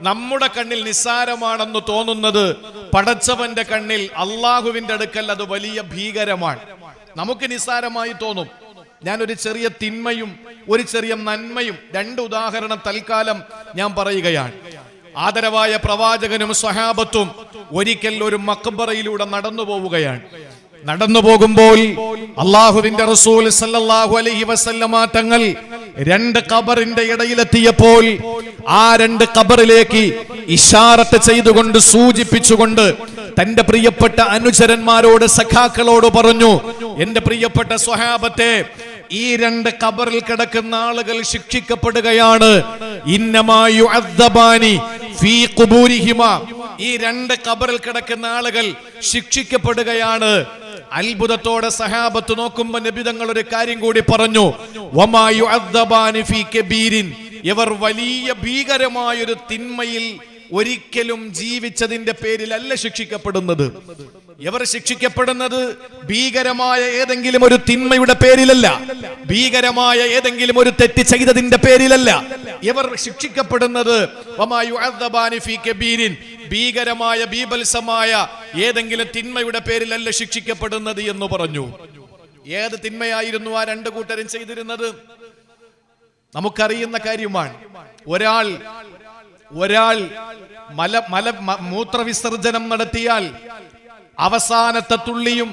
നമ്മുടെ കണ്ണിൽ നിസ്സാരമാണെന്ന് തോന്നുന്നത് പടച്ചവന്റെ കണ്ണിൽ അള്ളാഹുവിന്റെ അടുക്കൽ അത് വലിയ ഭീകരമാണ്. നമുക്ക് നിസ്സാരമായി തോന്നും. ഞാനൊരു ചെറിയ തിന്മയും ഒരു ചെറിയ നന്മയും രണ്ട് ഉദാഹരണം തൽക്കാലം ഞാൻ പറയുകയാണ്. ആദരവായ പ്രവാചകനും സ്വഹാബത്തും ഒരിക്കൽ ഒരു മഖ്ബറയിലൂടെ നടന്നു പോവുകയാണ്. നടന്നു പോകുമ്പോൾ അള്ളാഹുവിന്റെ റസൂൽ സല്ലല്ലാഹു അലൈഹി വസല്ലമ തങ്ങൾ രണ്ട് ഖബറിന്റെ ഇടയിലെത്തിയപ്പോൾ ആ രണ്ട് ഖബറിലേക്ക് ഇശാറത്ത് ചെയ്തുകൊണ്ട് സൂചിപ്പിച്ചുകൊണ്ട് തന്റെ പ്രിയപ്പെട്ട അനുചരന്മാരോട് സഖാക്കളോട് പറഞ്ഞു, എന്റെ പ്രിയപ്പെട്ട സ്വഹാബത്തെ, ഈ രണ്ട് ഖബറിൽ കിടക്കുന്ന ആളുകൾ ശിക്ഷിക്കപ്പെടുകയാണ്. ഇന്നമാ യുഅദ്ദബാനി ഫീ ഖുബൂരിഹിമാ, ഈ രണ്ട് ഖബറിൽ കിടക്കുന്ന ആളുകൾ ശിക്ഷിക്കപ്പെടുകയാണ്. അത്ഭുതത്തോടെ സഹാബത്ത് നോക്കുമ്പോൾ നബി തങ്ങൾ ഒരു കാര്യം കൂടി പറഞ്ഞു, വമാ യുഅദ്ദബാനി ഫീ കബീരിൻ, ഇവർ വലിയ ഭീകരമായൊരു തിന്മയിൽ ഒരിക്കലും ജീവിച്ചതിന്റെ പേരിലല്ല ശിക്ഷിക്കപ്പെടുന്നത്. ഇവർ ശിക്ഷിക്കപ്പെടുന്നത് ഭീകരമായ ഏതെങ്കിലും ഒരു തിന്മയുടെ പേരിലല്ല, ഭീകരമായ ഏതെങ്കിലും ഒരു തെറ്റ് ചെയ്തതിന്റെ പേരിലല്ല. ഇവർ ശിക്ഷിക്കപ്പെടുന്നത് വമാ യുഅദ്ദബാനി ഫീ കബീരിൻ, ഭീകരമായ ബീഭത്സമായ ഏതെങ്കിലും തിന്മയുടെ പേരിലല്ല ശിക്ഷിക്കപ്പെടുന്നത് എന്ന് പറഞ്ഞു. ഏത് തിന്മയായിരുന്നു ആ രണ്ടു കൂട്ടരും ചെയ്തിരുന്നത്? നമുക്കറിയുന്ന കാര്യമാണ്. ഒരാൾ മൂത്രവിസർജനം നടത്തിയാൽ അവസാനത്തെ തുള്ളിയും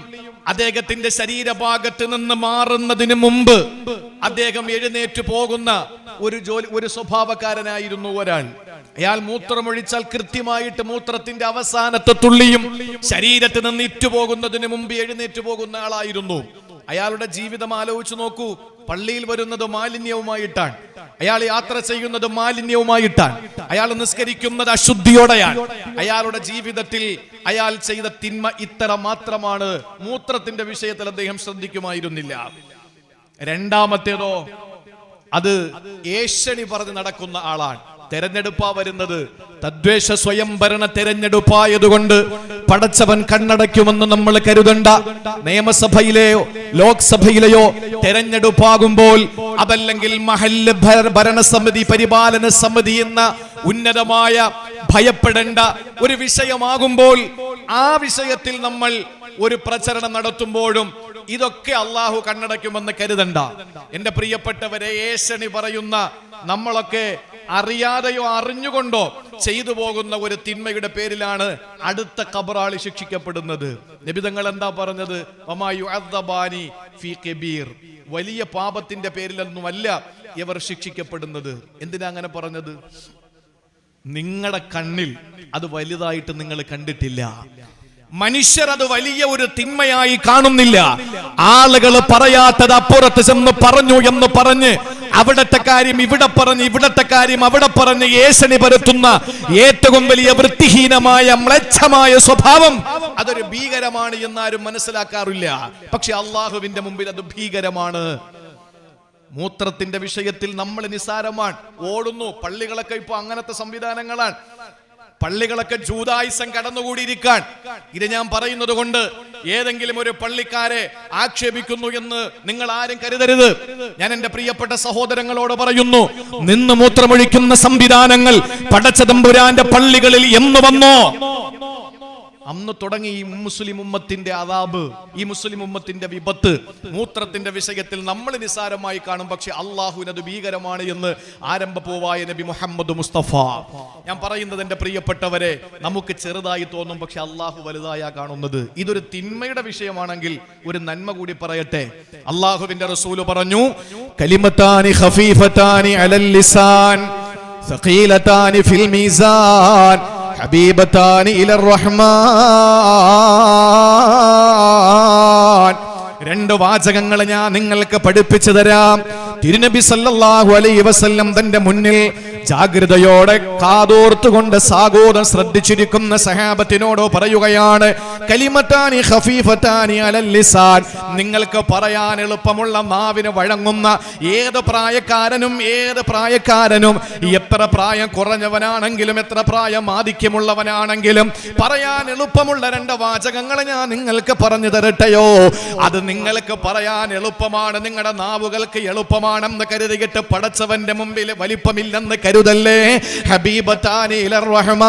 അദ്ദേഹത്തിന്റെ ശരീരഭാഗത്ത് നിന്ന് മാറുന്നതിന് മുമ്പ് അദ്ദേഹം എഴുന്നേറ്റ് പോകുന്ന ഒരു സ്വഭാവക്കാരനായിരുന്നു ഒരാൾ. അയാൾ മൂത്രമൊഴിച്ചാൽ കൃത്യമായിട്ട് മൂത്രത്തിന്റെ അവസാനത്തെ തുള്ളിയും ശരീരത്തിൽ നിന്ന് ഇറ്റുപോകുന്നതിന് മുമ്പ് എഴുന്നേറ്റ് പോകുന്ന ആളായിരുന്നു. അയാളുടെ ജീവിതം ആലോചിച്ചു നോക്കൂ. പള്ളിയിൽ വരുന്നത് മാലിന്യവുമായിട്ടാണ്, അയാൾ യാത്ര ചെയ്യുന്നത് മാലിന്യവുമായിട്ടാണ്, അയാൾ നിസ്കരിക്കുന്നത് അശുദ്ധിയോടെയാണ്. അയാളുടെ ജീവിതത്തിൽ അയാൾ ചെയ്ത തിന്മ ഇത്ര മാത്രമാണ്. മൂത്രത്തിന്റെ വിഷയത്തിൽ അദ്ദേഹം ശ്രദ്ധിക്കുമായിരുന്നില്ല. രണ്ടാമത്തേതോ, അത് ഏഷണി പറഞ്ഞ് നടക്കുന്ന ആളാണ്. തെരഞ്ഞെടുപ്പാ വരുന്നത്, തദ്ദേശ സ്വയംഭരണ തെരഞ്ഞെടുപ്പായതുകൊണ്ട് പടച്ചവൻ കണ്ണടയ്ക്കുമെന്ന് നമ്മൾ കരുതണ്ട. നിയമസഭയിലെയോ ലോക്സഭയിലെയോ തെരഞ്ഞെടുപ്പാകുമ്പോൾ, അതല്ലെങ്കിൽ മഹല്ല് ഭരണസമിതി പരിപാലന സമിതി എന്ന ഉന്നതമായ ഭയപ്പെടേണ്ട ഒരു വിഷയമാകുമ്പോൾ, ആ വിഷയത്തിൽ നമ്മൾ ഒരു പ്രചരണം നടത്തുമ്പോഴും ഇതൊക്കെ അള്ളാഹു കണ്ണടയ്ക്കുമെന്ന് കരുതണ്ട. എന്റെ പ്രിയപ്പെട്ടവരെ, ഏഷണി പറയുന്ന നമ്മളൊക്കെ അറിയാതെയോ അറിഞ്ഞുകൊണ്ടോ ചെയ്തു പോകുന്ന ഒരു തിന്മയുടെ പേരിലാണ് അടുത്ത ഖബറാളി ശിക്ഷിക്കപ്പെടുന്നത്. നബി തങ്ങൾ എന്താ പറഞ്ഞത്? വമാ യുഅദ്ദബാനി ഫീ കബീർ, വലിയ പാപത്തിന്റെ പേരിലൊന്നുമല്ല ഇവർ ശിക്ഷിക്കപ്പെടുന്നത്. എന്തിനാ അങ്ങനെ പറഞ്ഞത്? നിങ്ങളുടെ കണ്ണിൽ അത് വലുതായിട്ട് നിങ്ങൾ കണ്ടിട്ടില്ല. മനുഷ്യർ അത് വലിയ ഒരു തിന്മയായി കാണുന്നില്ല. ആളുകൾ പറയാത്തത് അപ്പുറത്ത് ചെന്ന് പറഞ്ഞു എന്ന് പറഞ്ഞ് അവിടത്തെ കാര്യം ഇവിടെ പറഞ്ഞ് ഇവിടത്തെ കാര്യം അവിടെ പറഞ്ഞ് ഏഷണി പരത്തുന്ന ഏറ്റവും വലിയ വൃത്തിഹീനമായ മ്ലേച്ഛമായ സ്വഭാവം അതൊരു ഭീകരമാണ് എന്നാരും മനസ്സിലാക്കാറില്ല. പക്ഷെ അള്ളാഹുവിന്റെ മുമ്പിൽ അത് ഭീകരമാണ്. മൂത്രത്തിന്റെ വിഷയത്തിൽ നമ്മൾ നിസാരമാണ്, ഓടുന്നു. പള്ളികളൊക്കെ ഇപ്പൊ അങ്ങനത്തെ സംവിധാനങ്ങളാണ്. പള്ളികളൊക്കെ ജൂതായുസം കടന്നുകൂടിയിരിക്കാൻ. ഇത് ഞാൻ പറയുന്നത് കൊണ്ട് ഏതെങ്കിലും ഒരു പള്ളിക്കാരെ ആക്ഷേപിക്കുന്നു എന്ന് നിങ്ങൾ ആരും കരുതരുത്. ഞാൻ എന്റെ പ്രിയപ്പെട്ട സഹോദരങ്ങളോട് പറയുന്നു, നിന്ന് മൂത്രമൊഴിക്കുന്ന സംവിധാനങ്ങൾ പടച്ചതമ്പുരാന്റെ പള്ളികളിൽ എന്ന് വന്നോ അന്ന് തുടങ്ങി ഈ മുസ്ലിം ഉമ്മത്തിന്റെ അദാബ്, ഈ മുസ്ലിം ഉമ്മത്തിന്റെ വിപത്ത്. മൂത്രത്തിന്റെ വിഷയത്തിൽ നമ്മൾ നിസാരമായി കാണും, പക്ഷെ അള്ളാഹുവിനത് ഭീകരമാണ് എന്ന് ആരംഭപൂവായ നബി മുഹമ്മദ് മുസ്തഫ. ഞാൻ പറയുന്നത് എന്റെ പ്രിയപ്പെട്ടവരെ, നമുക്ക് ചെറുതായി തോന്നും, പക്ഷെ അള്ളാഹു വലുതായാ കാണുന്നത്. ഇതൊരു തിന്മയുടെ വിഷയമാണെങ്കിൽ ഒരു നന്മ കൂടി പറയട്ടെ. അള്ളാഹുവിന്റെ റസൂല് പറഞ്ഞു, കലിമത്താനി ഖഫീഫത്താനി അലൽ ലിസാൻ സഖീലത്താനി ഫിൽ മീസാൻ ഹബീബത്താനി ഇലർ റഹ്മാൻ. രണ്ട് വാചകങ്ങൾ ഞാൻ നിങ്ങൾക്ക് പഠിപ്പിച്ചു തരാം. തിരുനബി സല്ലല്ലാഹു അലൈഹി വസല്ലം തന്റെ മുന്നിൽ ജാഗ്രതയോടെ കാതോർത്തുകൊണ്ട് സാഗോദം ശ്രദ്ധിച്ചിരിക്കുന്ന സഹാബത്തിനോട് പറയുകയാണ്, കലിമത്താനി ഖഫീഫത്താനി അലൽ ലിസാൻ, നിങ്ങൾക്ക് പറയാൻ എളുപ്പമുള്ള നാവിന് വഴങ്ങുന്ന ഏത് പ്രായക്കാരനും എത്ര പ്രായം കുറഞ്ഞവനാണെങ്കിലും എത്ര പ്രായം ആധിക്യമുള്ളവനാണെങ്കിലും പറയാൻ എളുപ്പമുള്ള രണ്ട് വാചകങ്ങൾ ഞാൻ നിങ്ങൾക്ക് പറഞ്ഞു തരട്ടെയോ? അത് നിങ്ങൾക്ക് പറയാൻ എളുപ്പമാണ്, നിങ്ങളുടെ നാവുകൾക്ക് എളുപ്പമാണെന്ന് കരുതിയിട്ട് പടച്ചവന്റെ മുമ്പിൽ വലിപ്പമില്ലെന്ന് കരുതല്ലേ. ഹബീബത്താനി ഇലർ റഹ്മാൻ,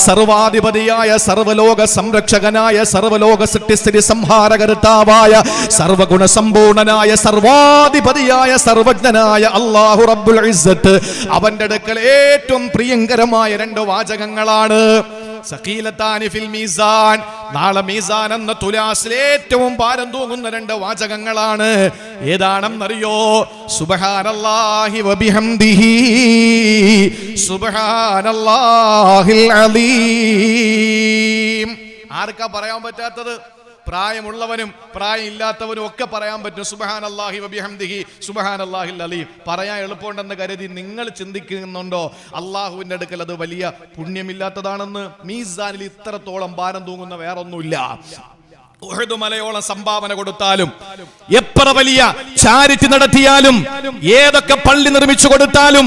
സർവാധിപതിയായ സർവലോക സംരക്ഷകനായ സർവലോക സൃഷ്ടിസ്ഥിതി സംഹാരകർത്താവായ സർവഗുണസമ്പൂർണനായ സർവാധിപതിയായ സർവജ്ഞനായ അല്ലാഹു റബ്ബുൽ ഇസ്സത്ത് അവന്റെ അടുക്കൽ ഏറ്റവും പ്രിയങ്കരമായ രണ്ട് വാചകങ്ങളാണ്. സഖീലത്താനി ഫിൽ മീസാൻ, നാളെ മീസാൻ എന്ന തുലാസിൽ ഏറ്റവും ഭാരം തൂങ്ങുന്ന രണ്ട് വാചകങ്ങളാണ്. ഏതാണെന്നറിയോ? സുബ്ഹാനല്ലാഹി വബിഹംദിഹി സുബ്ഹാനല്ലാഹിൽ അലീം. ആർക്കാ പറയാൻ പറ്റാത്തത്? പ്രായമുള്ളവനും പ്രായം ഇല്ലാത്തവനും ഒക്കെ പറയാൻ പറ്റും സുബ്ഹാനല്ലാഹി വബിഹംദിഹി സുബ്ഹാനല്ലാഹിൽ അലീം. പറയാൻ എളുപ്പമുണ്ടെന്ന് കരുതി നിങ്ങൾ ചിന്തിക്കുന്നുണ്ടോ അള്ളാഹുവിന്റെ അടുക്കൽ അത് വലിയ പുണ്യമില്ലാത്തതാണെന്ന്? മീസാനിൽ ഇത്രത്തോളം ഭാരം തൂങ്ങുന്ന വേറൊന്നുമില്ല. ഉഹദ് മലയോളം സംഭാവന കൊടുത്താലും, എത്ര വലിയ ചാരിറ്റി നടത്തിയാലും, ഏതൊക്കെ പള്ളി നിർമ്മിച്ചു കൊടുത്താലും,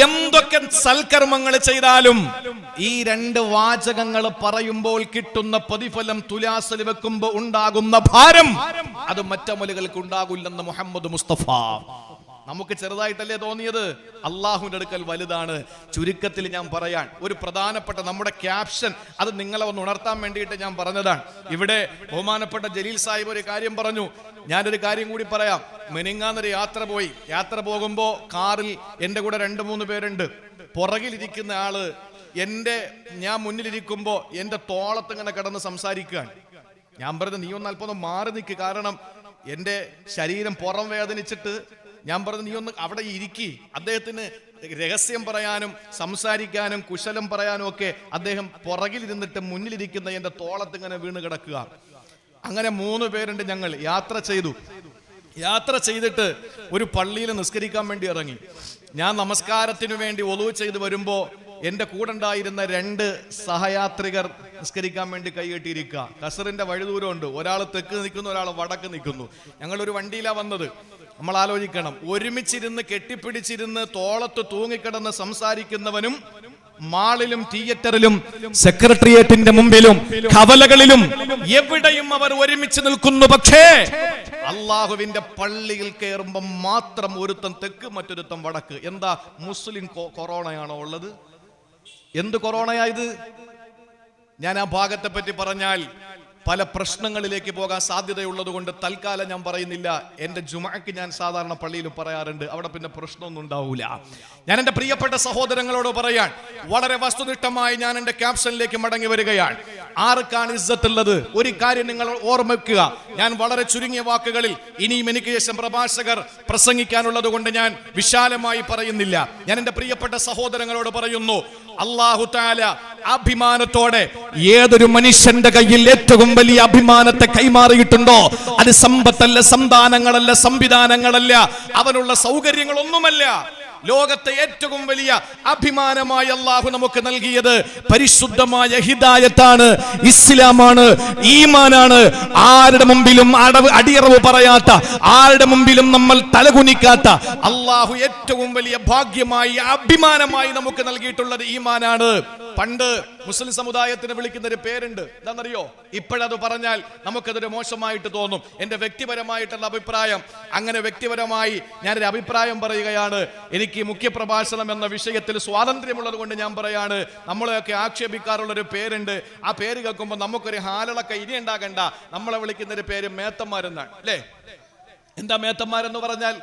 എന്തൊക്കെ സൽക്കർമ്മങ്ങൾ ചെയ്താലും, ഈ രണ്ട് വാചകങ്ങൾ പറയുമ്പോൾ കിട്ടുന്ന പ്രതിഫലം തുലാസിൽ വെക്കുമ്പോൾ ഉണ്ടാകുന്ന ഭാരം അത് മറ്റമലുകൾക്ക് ഉണ്ടാകില്ലെന്ന് മുഹമ്മദ് മുസ്തഫ. നമുക്ക് ചെറുതായിട്ടല്ലേ തോന്നിയത്? അള്ളാഹുവിന്റെ അടുക്കൽ വലുതാണ്. ചുരുക്കത്തിൽ ഞാൻ പറയാൻ ഒരു പ്രധാനപ്പെട്ട നമ്മുടെ ക്യാപ്ഷൻ അത് നിങ്ങളെ ഒന്ന് ഉണർത്താൻ വേണ്ടിയിട്ട് ഞാൻ പറഞ്ഞതാണ്. ഇവിടെ ബഹുമാനപ്പെട്ട ജലീൽ സാഹിബ് ഒരു കാര്യം പറഞ്ഞു. ഞാനൊരു കാര്യം കൂടി പറയാം. മെനിങ്ങാന്നൊരു യാത്ര പോകുമ്പോൾ കാറിൽ എൻ്റെ കൂടെ 2-3 പേരുണ്ട്. പുറകിലിരിക്കുന്ന ആള് ഞാൻ മുന്നിലിരിക്കുമ്പോൾ എൻ്റെ തോളത്ത് ഇങ്ങനെ കിടന്ന് സംസാരിക്കുകയാണ്. ഞാൻ പറഞ്ഞു, നീ ഒന്ന് അല്പം മാറി നിൽക്ക്, കാരണം എൻ്റെ ശരീരം പുറം വേദനിച്ചിട്ട്. ഞാൻ പറഞ്ഞു, നീ ഒന്ന് അവിടെ ഇരിക്കി. അദ്ദേഹത്തിന് രഹസ്യം പറയാനും സംസാരിക്കാനും കുശലം പറയാനും ഒക്കെ അദ്ദേഹം പുറകിലിരുന്നിട്ട് മുന്നിലിരിക്കുന്ന എൻ്റെ തോളത്ത് ഇങ്ങനെ വീണ് കിടക്കുക. അങ്ങനെ 3 പേരുണ്ട്. ഞങ്ങൾ യാത്ര ചെയ്തിട്ട് ഒരു പള്ളിയിൽ നിസ്കരിക്കാൻ വേണ്ടി ഇറങ്ങി. ഞാൻ നമസ്കാരത്തിനു വേണ്ടി ഒളു ചെയ്ത് വരുമ്പോൾ എൻ്റെ കൂടെ ഉണ്ടായിരുന്ന 2 സഹയാത്രികർ നിസ്കരിക്കാൻ വേണ്ടി കൈകെട്ടിയിരിക്കുക. കസറിന്റെ വഴിദൂരമുണ്ട്. ഒരാൾ തെക്ക് നിൽക്കുന്നു, ഒരാൾ വടക്ക് നിൽക്കുന്നു. ഞങ്ങളൊരു വണ്ടിയിലാണ് വന്നത്. നമ്മൾ ആലോചിക്കണം, ഒരുമിച്ചിരുന്ന് കെട്ടിപ്പിടിച്ചിരുന്ന് തോളത്ത് തൂങ്ങിക്കിടന്ന് സംസാരിക്കുന്നവനും മാളിലും തിയേറ്ററിലും സെക്രട്ടേറിയറ്റിന്റെ മുമ്പിലും കവലകളിലും എവിടെയും അവർ ഒരുമിച്ച് നിൽക്കുന്നു. പക്ഷേ അള്ളാഹുവിന്റെ പള്ളിയിൽ കയറുമ്പോൾ മാത്രം ഒരുത്തൻ തെക്ക്, മറ്റൊരുത്തൻ വടക്ക്. എന്താ? മുസ്ലിം കൊറോണയാണോ ഉള്ളത്? എന്ത് കൊറോണയായത്? ഞാൻ ആ ഭാഗത്തെ പറ്റി പറഞ്ഞാൽ പല പ്രശ്നങ്ങളിലേക്ക് പോകാൻ സാധ്യതയുള്ളത് കൊണ്ട് തൽക്കാലം ഞാൻ പറയുന്നില്ല. എൻ്റെ ജുമഅക്ക് ഞാൻ സാധാരണ പള്ളിയിൽ പറയാറുണ്ട്. അവിടെ പിന്നെ പ്രശ്നമൊന്നും ഉണ്ടാവില്ല. ഞാൻ എൻ്റെ പ്രിയപ്പെട്ട സഹോദരങ്ങളോട് പറയാൻ വളരെ വസ്തുനിഷ്ഠമായി ഞാൻ എൻ്റെ ക്യാപ്ഷനിലേക്ക് മടങ്ങി വരികയാണ്. ആർക്കാണ് ഇസ്സത്തുള്ളത്? ഒരു കാര്യം നിങ്ങൾ ഓർമ്മിക്കുക. ഞാൻ വളരെ ചുരുങ്ങിയ വാക്കുകളിൽ ഇനിയും എനിക്ക് ശേഷം പ്രഭാഷകർ പ്രസംഗിക്കാനുള്ളത് കൊണ്ട് ഞാൻ വിശാലമായി പറയുന്നില്ല. ഞാൻ എൻ്റെ പ്രിയപ്പെട്ട സഹോദരങ്ങളോട് പറയുന്നു, അല്ലാഹു തആല അഭിമാനത്തോടെ ഏതൊരു മനുഷ്യന്റെ കയ്യിൽ ഏറ്റവും വലിയ അഭിമാനത്തെ കൈമാറിയിട്ടുണ്ടോ, അത് സമ്പത്തല്ല, സന്താനങ്ങളല്ല, സംവിധാനങ്ങളല്ല, അവനുള്ള സൗകര്യങ്ങളൊന്നുമല്ല. ലോകത്തെ ഏറ്റവും വലിയ അഭിമാനമായി അല്ലാഹു നമുക്ക് നൽകിയത് പരിശുദ്ധമായ ഹിദായത്താണ്, ഇസ്ലാമാണ്, ഈമാനാണ്. ആരുടെ മുമ്പിലും അടിയറവ് പറയാത്ത, ആരുടെ മുമ്പിലും നമ്മൾ തലകുനിക്കാത്ത അല്ലാഹു ഏറ്റവും വലിയ ഭാഗ്യമായി, അഭിമാനമായി നമുക്ക് നൽകിയിട്ടുള്ളത് ഈമാനാണ്. പണ്ട് മുസ്ലിം സമുദായത്തിന് വിളിക്കുന്ന ഒരു പേരുണ്ട്. എന്താണെന്നറിയോ? ഇപ്പോഴത് പറഞ്ഞാൽ നമുക്കതൊരു മോശമായിട്ട് തോന്നും. എൻ്റെ വ്യക്തിപരമായിട്ടുള്ള അഭിപ്രായം, അങ്ങനെ വ്യക്തിപരമായി ഞാനൊരു അഭിപ്രായം പറയുകയാണ്. എനിക്ക് മുഖ്യപ്രഭാഷണം എന്ന വിഷയത്തിൽ സ്വാതന്ത്ര്യമുള്ളത് കൊണ്ട് ഞാൻ പറയാണ്, നമ്മളെയൊക്കെ ആക്ഷേപിക്കാറുള്ളൊരു പേരുണ്ട്. ആ പേര് കേൾക്കുമ്പോൾ നമുക്കൊരു ഹാലളക്ക ഇനി ഉണ്ടാകണ്ട. നമ്മളെ വിളിക്കുന്നൊരു പേര് മേത്തന്മാരെന്നാണ്, അല്ലേ? എന്താ മേത്തന്മാരെന്ന് പറഞ്ഞാൽ?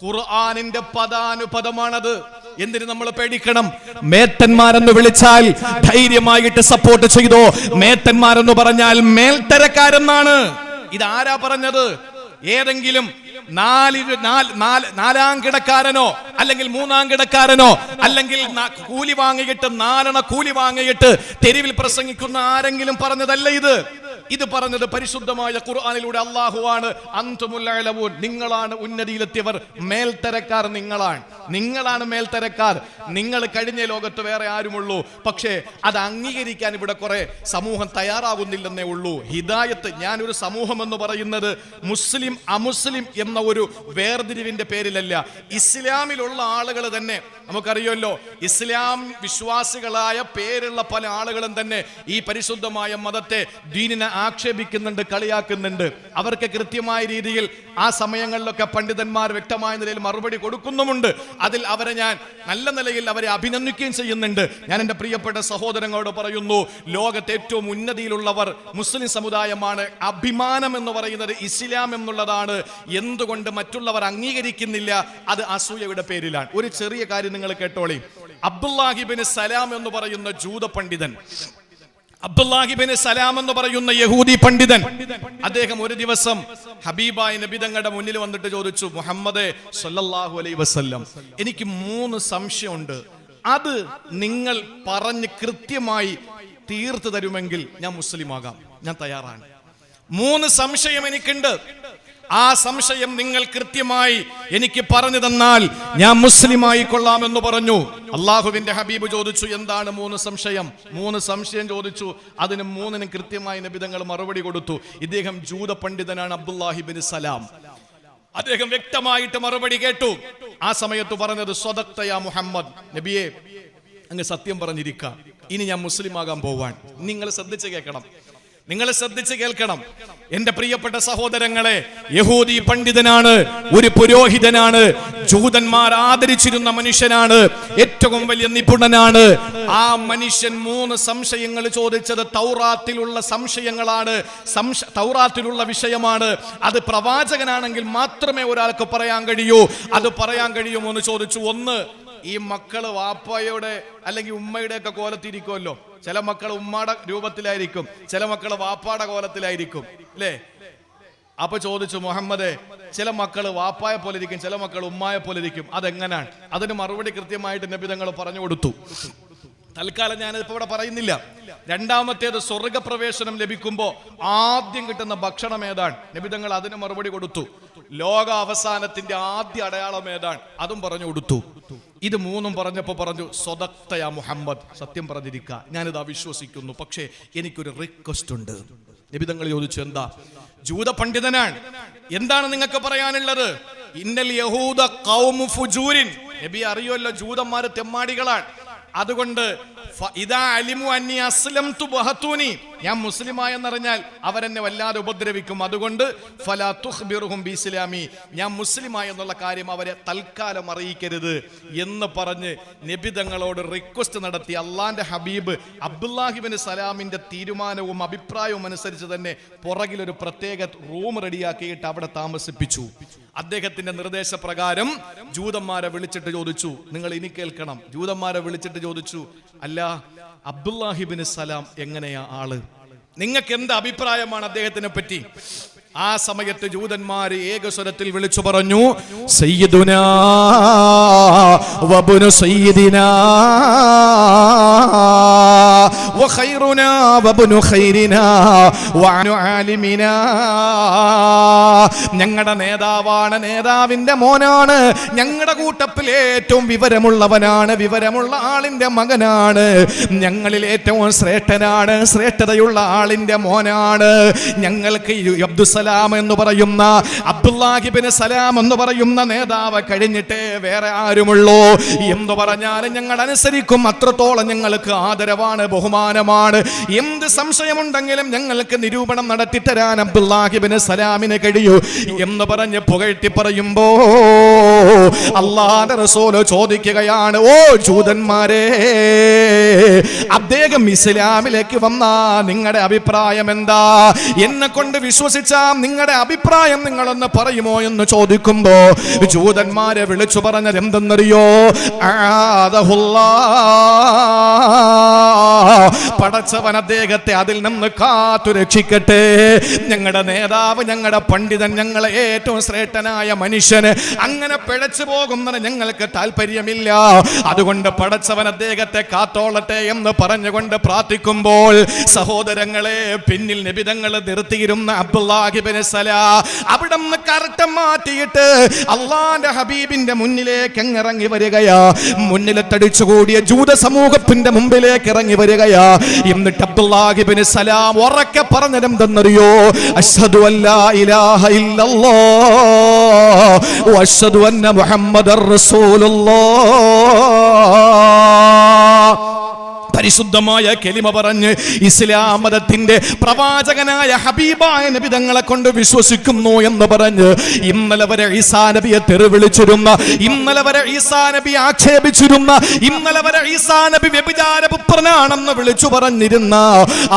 ഖുർആനിന്റെ പദാനുപദമാണത്. എന്തിന് നമ്മൾ പേടിക്കണം? മേത്തന്മാരെന്ന് വിളിച്ചാൽ ധൈര്യമായിട്ട് സപ്പോർട്ട് ചെയ്തോ. മേത്തന്മാരെന്ന് പറഞ്ഞാൽ മേൽത്തരക്കാരെന്നാണ്. ഇതാരാ പറഞ്ഞത്? ഏതെങ്കിലും 4 കിടക്കാരനോ അല്ലെങ്കിൽ 3 കിടക്കാരനോ അല്ലെങ്കിൽ കൂലി വാങ്ങിയിട്ട് 4 കൂലി വാങ്ങിയിട്ട് തെരുവിൽ പ്രസംഗിക്കുന്ന ആരെങ്കിലും പറഞ്ഞതല്ല ഇത്. ഇത് പറഞ്ഞത് പരിശുദ്ധമായ ഖുർആനിലൂടെ അല്ലാഹുവാണ്. അൻതുമുൽ അലവൂൻ, നിങ്ങളാണ് ഉന്നതിയിലെത്തിയവർ, മേൽത്തരക്കാർ നിങ്ങളാണ് മേൽത്തരക്കാർ. നിങ്ങൾ കഴിഞ്ഞ ലോകത്ത് വേറെ ആരുമുള്ളൂ. പക്ഷേ അത് അംഗീകരിക്കാൻ ഇവിടെ കുറെ സമൂഹം തയ്യാറാകുന്നില്ലെന്നേ ഉള്ളൂ. ഹിദായത്ത്, ഞാനൊരു സമൂഹം എന്ന് പറയുന്നത് മുസ്ലിം അമുസ്ലിം എന്ന ഒരു വേർതിരിവിന്റെ പേരിലല്ല. ഇസ്ലാമിലുള്ള ആളുകൾ തന്നെ നമുക്കറിയുമല്ലോ, ഇസ്ലാം വിശ്വാസികളായ പേരുള്ള പല ആളുകളും തന്നെ ഈ പരിശുദ്ധമായ മതത്തെ ദീനിനെ ആക്ഷേപിക്കുന്നുണ്ട്, കളിയാക്കുന്നുണ്ട്. അവർക്ക് കൃത്യമായ രീതിയിൽ ആ സമയങ്ങളിലൊക്കെ പണ്ഡിതന്മാർ വ്യക്തമായ നിലയിൽ മറുപടി കൊടുക്കുന്നുമുണ്ട്. അതിൽ അവരെ ഞാൻ നല്ല നിലയിൽ അവരെ അഭിനന്ദിക്കുകയും ചെയ്യുന്നുണ്ട്. ഞാൻ എൻ്റെ പ്രിയപ്പെട്ട സഹോദരങ്ങളോട് പറയുന്നു, ലോകത്തെ ഏറ്റവും ഉന്നതിയിലുള്ളവർ മുസ്ലിം സമുദായമാണ്. അഭിമാനം എന്ന് പറയുന്നത് ഇസ്ലാം എന്നുള്ളതാണ്. എന്തുകൊണ്ട് മറ്റുള്ളവർ അംഗീകരിക്കുന്നില്ല? അത് അസൂയയുടെ പേരിലാണ്. ഒരു ചെറിയ കാര്യം നിങ്ങൾ കേട്ടോളി. അബ്ദുല്ലാഹി ഇബ്നു സലാം എന്ന് പറയുന്ന ജൂത പണ്ഡിതൻ, അബ്ദുല്ലാഹി ഇബ്നു സലാം എന്ന് പറയുന്ന യഹൂദി പണ്ഡിതൻ, അദ്ദേഹം ഒരു ദിവസം ഹബീബായ നബി തങ്ങളുടെ മുന്നിൽ വന്നിട്ട് ചോദിച്ചു, മുഹമ്മദ് സല്ലല്ലാഹു അലൈഹി വസല്ലം, എനിക്ക് 3 സംശയമുണ്ട്. അത് നിങ്ങൾ പറഞ്ഞ് കൃത്യമായി തീർത്തു തരുമെങ്കിൽ ഞാൻ മുസ്ലിം ആകാം, ഞാൻ തയ്യാറാണ്. 3 സംശയം എനിക്കുണ്ട്. ആ സംശയം നിങ്ങൾ കൃത്യമായി എനിക്ക് പറഞ്ഞു തന്നാൽ ഞാൻ മുസ്ലിമായി കൊള്ളാമെന്ന് പറഞ്ഞു. അള്ളാഹുവിന്റെ ഹബീബ് ചോദിച്ചു, എന്താണ് 3 സംശയം? 3 സംശയം ചോദിച്ചു. അതിന് 3നും കൃത്യമായി നബി തങ്ങൾ മറുപടി കൊടുത്തു. ഇദ്ദേഹം ജൂത പണ്ഡിതനാണ്, അബ്ദുല്ലാഹി ഇബ്നു സലാം. അദ്ദേഹം വ്യക്തമായിട്ട് മറുപടി കേട്ടു. ആ സമയത്ത് പറഞ്ഞത്, സ്വദഖ്ത യാ മുഹമ്മദ്, നബിയെ അങ്ങ് സത്യം പറഞ്ഞിരിക്കാം, ഇനി ഞാൻ മുസ്ലിം ആകാൻ പോവാൻ. നിങ്ങൾ ശ്രദ്ധിച്ച് കേൾക്കണം, നിങ്ങൾ ശ്രദ്ധിച്ച് കേൾക്കണം എന്റെ പ്രിയപ്പെട്ട സഹോദരങ്ങളെ. യഹൂദി പണ്ഡിതനാണ്, ഒരു പുരോഹിതനാണ്, ജൂതന്മാർ ആദരിച്ചിരുന്ന മനുഷ്യനാണ്, ഏറ്റവും വലിയ നിപുണനാണ്. ആ മനുഷ്യൻ 3 സംശയങ്ങൾ ചോദിച്ചത് തൗറാത്തിലുള്ള സംശയങ്ങളാണ്, തൗറാത്തിലുള്ള വിഷയമാണ്. അത് പ്രവാചകനാണെങ്കിൽ മാത്രമേ ഒരാൾക്ക് പറയാൻ കഴിയൂ. അത് പറയാൻ കഴിയുമോ എന്ന് ചോദിച്ചു. 1, ഈ മക്കള് വാപ്പയുടെ അല്ലെങ്കിൽ ഉമ്മയുടെ ഒക്കെ കോലത്തിരിക്കുമല്ലോ. ചില മക്കൾ ഉമ്മയുടെ രൂപത്തിലായിരിക്കും, ചില മക്കൾ വാപ്പാടെ കോലത്തിലായിരിക്കും, അല്ലേ? അപ്പൊ ചോദിച്ചു, മുഹമ്മദേ, ചില മക്കള് വാപ്പായെ പോലെ ഇരിക്കും, ചില മക്കൾ ഉമ്മായെ പോലെ ഇരിക്കും, അതെങ്ങനാണ്? അതിന് മറുപടി കൃത്യമായിട്ട് നബി തങ്ങൾ പറഞ്ഞു കൊടുത്തു. തൽക്കാലം ഞാനിപ്പോ ഇവിടെ പറയുന്നില്ല. രണ്ടാമത്തേത്, സ്വർഗപ്രവേശനം ലഭിക്കുമ്പോ ആദ്യം കിട്ടുന്ന ഭക്ഷണം ഏതാണ്? നബി തങ്ങൾ അതിന് മറുപടി കൊടുത്തു. ലോക അവസാനത്തിന്റെ ആദ്യ അടയാളം ഏതാണ്? അതും പറഞ്ഞു കൊടുത്തു. ഇത് 3ഉം പറഞ്ഞപ്പോ പറഞ്ഞു, സ്വദഖ്ത യാ മുഹമ്മദ്, സത്യം പറഞ്ഞിരിക്കുക, ഞാനിത് അവിശ്വസിക്കുന്നു, പക്ഷേ എനിക്കൊരു റിക്വസ്റ്റ് ഉണ്ട്. നബി തങ്ങൾ ചോദിച്ചു, എന്താ? ജൂത പണ്ഡിതനാണ്, എന്താണ് നിങ്ങൾക്ക് പറയാനുള്ളത്? ഇന്നൽ യഹൂദ ഖൗമു ഫുജൂരിൻ, നബി അറിയുമല്ലോ ജൂതന്മാര് തെമ്മാടികളാണ്. അതുകൊണ്ട് ഞാൻ മുസ്ലിമായെന്നറിഞ്ഞാൽ അവരെന്നെ വല്ലാതെ ഉപദ്രവിക്കും. അതുകൊണ്ട് ഞാൻ മുസ്ലിമായെന്നുള്ള കാര്യം അവരെ തൽക്കാലം അറിയിക്കരുത് എന്ന് പറഞ്ഞ് നബി തങ്ങളോട് റിക്വസ്റ്റ് നടത്തി. അള്ളാന്റെ ഹബീബ് അബ്ദുല്ലാഹി ഇബ്നു സലാമിന്റെ തീരുമാനവും അഭിപ്രായവും അനുസരിച്ച് തന്നെ പുറകിലൊരു പ്രത്യേക റൂം റെഡിയാക്കിയിട്ട് അവിടെ താമസിപ്പിച്ചു. അദ്ദേഹത്തിന്റെ നിർദ്ദേശപ്രകാരം ജൂതന്മാരെ വിളിച്ചിട്ട് ചോദിച്ചു, നിങ്ങൾ ഇനി കേൾക്കണം. ജൂതന്മാരെ വിളിച്ചിട്ട് ചോദിച്ചു, അല്ല, അബ്ദുല്ലാഹി ഇബ്നു സലാം എങ്ങനെയാ ആള്? നിങ്ങൾക്ക് എന്ത് അഭിപ്രായമാണ് അദ്ദേഹത്തിനെ പറ്റി? ആ സമയത്ത് ജൂതന്മാർ ഏകസ്വരത്തിൽ വിളിച്ചു പറഞ്ഞു, സയ്യിദുനാ വബ്നു സയ്യിദിനാ വഖൈറുനാ വബ്നു ഖൈരിനാ വഅനു ആലിമിനാ. ഞങ്ങളുടെ നേതാവാണ്, നേതാവിന്റെ മോനാണ്, ഞങ്ങളുടെ കൂട്ടത്തിൽ ഏറ്റവും വിവരമുള്ളവനാണ്, വിവരമുള്ള ആളിന്റെ മകനാണ്, ഞങ്ങളിൽ ഏറ്റവും ശ്രേഷ്ഠനാണ്, ശ്രേഷ്ഠതയുള്ള ആളിന്റെ മോനാണ്. ഞങ്ങൾക്ക് അബ്ദുസലാം എന്ന് പറയുന്ന അബ്ദുല്ലാഹി ഇബ്നു സലാം എന്ന് പറയുന്ന നേതാവ് കഴിഞ്ഞിട്ടേ വേറെ ആരുമുള്ളൂ എന്ന് പറഞ്ഞാൽ ഞങ്ങൾ അനുസരിക്കും. അത്രത്തോളം ഞങ്ങൾക്ക് ആദരവാണ്, ബഹുമാനമാണ്. എന്ത് സംശയമുണ്ടെങ്കിലും ഞങ്ങൾക്ക് നിരൂപണം നടത്തി തരാൻ അബ്ദുല്ലാഹി ഇബ്നു സലാമിന് കഴിയൂ എന്ന് പറഞ്ഞ് പുകഴ്ത്തി പറയുമ്പോ അല്ലാഹുവിന്റെ റസൂൽ ചോദിക്കുകയാണ്, ഓ ജൂതന്മാരെ, അദ്ദേഹം ഇസ്ലാമിലേക്ക് വന്ന നിങ്ങളുടെ അഭിപ്രായം എന്താ? എന്നെ കൊണ്ട് വിശ്വസിച്ച നിങ്ങളുടെ അഭിപ്രായം നിങ്ങളൊന്ന് പറയുമോ എന്ന് ചോദിക്കുമ്പോ ജൂതന്മാരെ വിളിച്ചു പറഞ്ഞത് എന്തെന്നറിയോ? പടച്ചവൻ അദ്ദേഹത്തെ അതിൽ നിന്ന് കാത്തു രക്ഷിക്കട്ടെ. ഞങ്ങളുടെ നേതാവ്, ഞങ്ങളുടെ പണ്ഡിതൻ, ഞങ്ങളെ ഏറ്റവും ശ്രേഷ്ഠനായ മനുഷ്യന് അങ്ങനെ പിഴച്ചു പോകുന്നതിന് ഞങ്ങൾക്ക് താല്പര്യമില്ല. അതുകൊണ്ട് പടച്ചവൻ അദ്ദേഹത്തെ കാത്തോളട്ടെ എന്ന് പറഞ്ഞുകൊണ്ട് പ്രാർത്ഥിക്കുമ്പോൾ സഹോദരങ്ങളെ, പിന്നിൽ നബിതങ്ങൾ നിർത്തിയിരുന്ന അബ്ദുല്ലാഹി ഇബ്നു സലാം അവിടെ നിന്ന് കറക്റ്റ് മാറ്റിയിട്ട് അള്ളാന്റെ ഹബീബിന്റെ മുന്നിലേക്ക് ഇറങ്ങി വരികയാ. മുന്നിലെ തടിച്ചുകൂടിയ ജൂത സമൂഹത്തിന്റെ മുമ്പിലേക്ക് ഇറങ്ങി വരികയാ. എന്നിട്ട് അബ്ദുല്ലാഹി ഇബ്നു സലാം ഉറക്കെ പറഞ്ഞതെന്തെന്നറിയോ? അശ്ഹദു അല്ലാ ഇലാഹ ഇല്ലല്ലാഹ് വഅശ്ഹദു അന്ന മുഹമ്മദർ റസൂലുള്ളാഹ്. പരിശുദ്ധമായ കലിമ പറഞ്ഞ് ഇസ്ലാം മതത്തിന്റെ പ്രവാചകനായ ഹബീബായ നബി തങ്ങളെ കൊണ്ട് വിശ്വസിക്കുന്നു എന്ന് പറഞ്ഞ് ഇന്നലെ വരെ ഈസാ നബിയെ തെറിവിളിച്ചിരുന്ന, ഇന്നലെ വരെ ഈസാ നബി ആക്ഷേപിച്ചിരുന്ന, ഇന്നലെ വരെ ഈസാ നബി വ്യഭിചാര പുത്രനാണെന്ന് വിളിച്ചു പറഞ്ഞിരുന്ന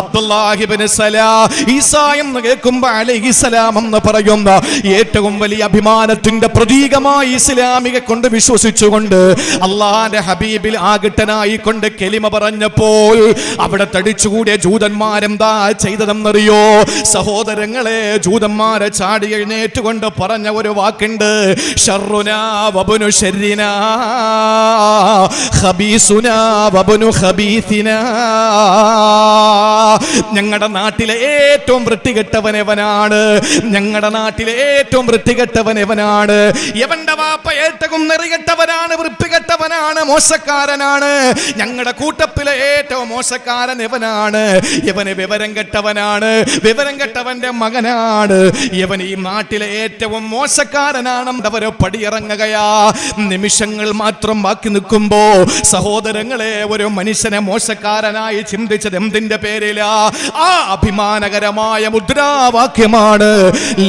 അബ്ദുല്ലാഹി ഇബ്നു സലാം, ഈസാ എന്ന് കേൾക്കുമ്പോൾ അലൈഹിസ്സലാം എന്ന് പറയുന്ന ഏറ്റവും വലിയ അഭിമാനത്തിന്റെ പ്രതീകമായി ഇസ്ലാമിക കൊണ്ട് വിശ്വസിച്ചുകൊണ്ട് അള്ളാന്റെ ഹബീബിൽ ആകട്ടനായി കൊണ്ട് കലിമ പറഞ്ഞപ്പോൾ അവിടെ തടിച്ചുകൂടിയ ജൂതന്മാരെന്താ ചെയ്തതെന്നറിയോ? സഹോദരങ്ങളെ, ജൂതന്മാരെ ചാടി എഴുന്നേറ്റുകൊണ്ട് പറഞ്ഞ ഒരു വാക്കുണ്ട്, ശർറുനാ വബ്നു ശർരിനാ ഖബീസുനാ വബ്നു ഖബീസിനാ. ഞങ്ങളുടെ നാട്ടിലെ ഏറ്റവും വൃത്തികെട്ടവനവനാണ്, ഞങ്ങളുടെ നാട്ടിലെ ഏറ്റവും വൃത്തികെട്ടവനവനാണ്, യവന്റെ വാപ്പ ഏറ്റവും നെറികെട്ടവനാണ്, വൃത്തികെട്ടവനാണ്, മോശക്കാരനാണ്, ഞങ്ങളുടെ കൂട്ടത്തിലെ ഏറ്റവും മോശക്കാരൻ ഇവനാണ്, ഇവന് വിവരം കെട്ടവനാണ്, വിവരം കെട്ടവന്റെ മകനാണ്, ഇവൻ ഈ നാട്ടിലെ ഏറ്റവും മോശക്കാരനാണെന്ന് അവര് പടിയിറങ്ങുകയാ. നിമിഷങ്ങൾ മാത്രം ബാക്കി നിൽക്കുമ്പോ സഹോദരങ്ങളെ, ഒരു മനുഷ്യനെ മോശക്കാരനായി ചിന്തിച്ചത് എന്തിന്റെ പേരിലാ? ആ അഭിമാനകരമായ മുദ്രാവാക്യമാണ്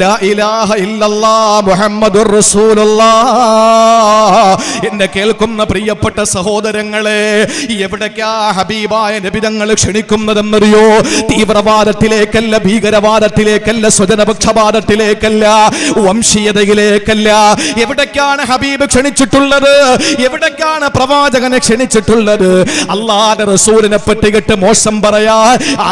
ലാ ഇലാഹ ഇല്ലല്ലാഹ് മുഹമ്മദുർ റസൂലുള്ളാഹ്. എന്നെ കേൾക്കുന്ന പ്രിയപ്പെട്ട സഹോദരങ്ങളെ, എവിടേക്കാ ഹബീബായ നബി തങ്ങൾ ക്ഷണിക്കുന്നതെന്നറിയോ? തീവ്രവാദത്തിലേക്കല്ല, ഭീകരവാദത്തിലേക്കല്ല, സ്വജനപക്ഷപാതത്തിലേക്കല്ല, വംശീയതയിലേക്കല്ല. എവിടേക്കാണ് ഹബീബ് ക്ഷണിച്ചിട്ടുള്ളത്? എവിടേക്കാണ് പ്രവാചകനെ ക്ഷണിച്ചിട്ടുള്ളത്? അല്ലാഹുവിന്റെ റസൂലിനെ പറ്റി കേട്ട് മോശം പറയാ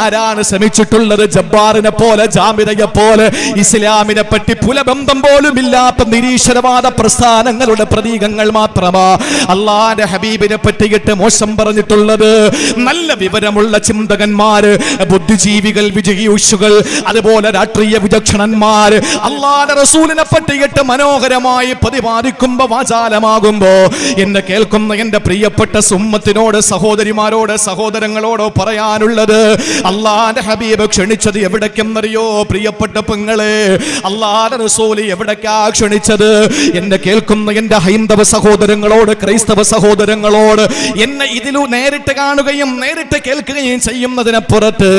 ആരാണ് ശ്രമിച്ചിട്ടുള്ളത്? ജബ്ബാറിനെ പോലെ, ജാമിദയെ പോലെ, ഇസ്ലാമിനെ പറ്റി പുലബന്ധം പോലും ഇല്ലാത്ത നിരീശ്വരവാദ പ്രസ്ഥാനങ്ങളുടെ പ്രതീകങ്ങൾ മാത്രമാ അല്ലാഹുവിന്റെ ഹബീബിനെ പറ്റിയിട്ട് മോശം പറഞ്ഞിട്ടുള്ളത്. നല്ല വിവരമുള്ള ചിന്തകന്മാര്, ബുദ്ധിജീവികൾ, വിജയിഷുകൾ, അതുപോലെ രാഷ്ട്രീയ വിചക്ഷണന്മാർ അല്ലാഹുവിന്റെ റസൂലിനെ പറ്റിയിട്ട് മനോഹരമായി പ്രതിപാദിക്കുമ്പോ വാചാലമാകുമ്പോ എന്നെ കേൾക്കുന്ന എന്റെ പ്രിയപ്പെട്ട സുമ്മത്തിനോട്, സഹോദരിമാരോട്, സഹോദരങ്ങളോട് പറയാനുള്ളത്, അല്ലാഹുവിന്റെ ഹബീബ് ക്ഷണിച്ചത് എവിടേക്കെന്നറിയോ? പ്രിയപ്പെട്ട പെങ്ങളെ, അല്ലാഹുവിന്റെ റസൂല് എവിടേക്കാ ക്ഷണിച്ചത്? എന്നെ കേൾക്കുന്ന എന്റെ ഹൈന്ദവ സഹോദരങ്ങളോട്, ക്രൈസ്തവ സഹോദരങ്ങളോട്, എന്നെ ഇതിലൂ നേരിട്ട് കാണുകയും നേരിട്ട് കേൾക്കുകയും ചെയ്യുന്നതിനപ്പുറത്ത്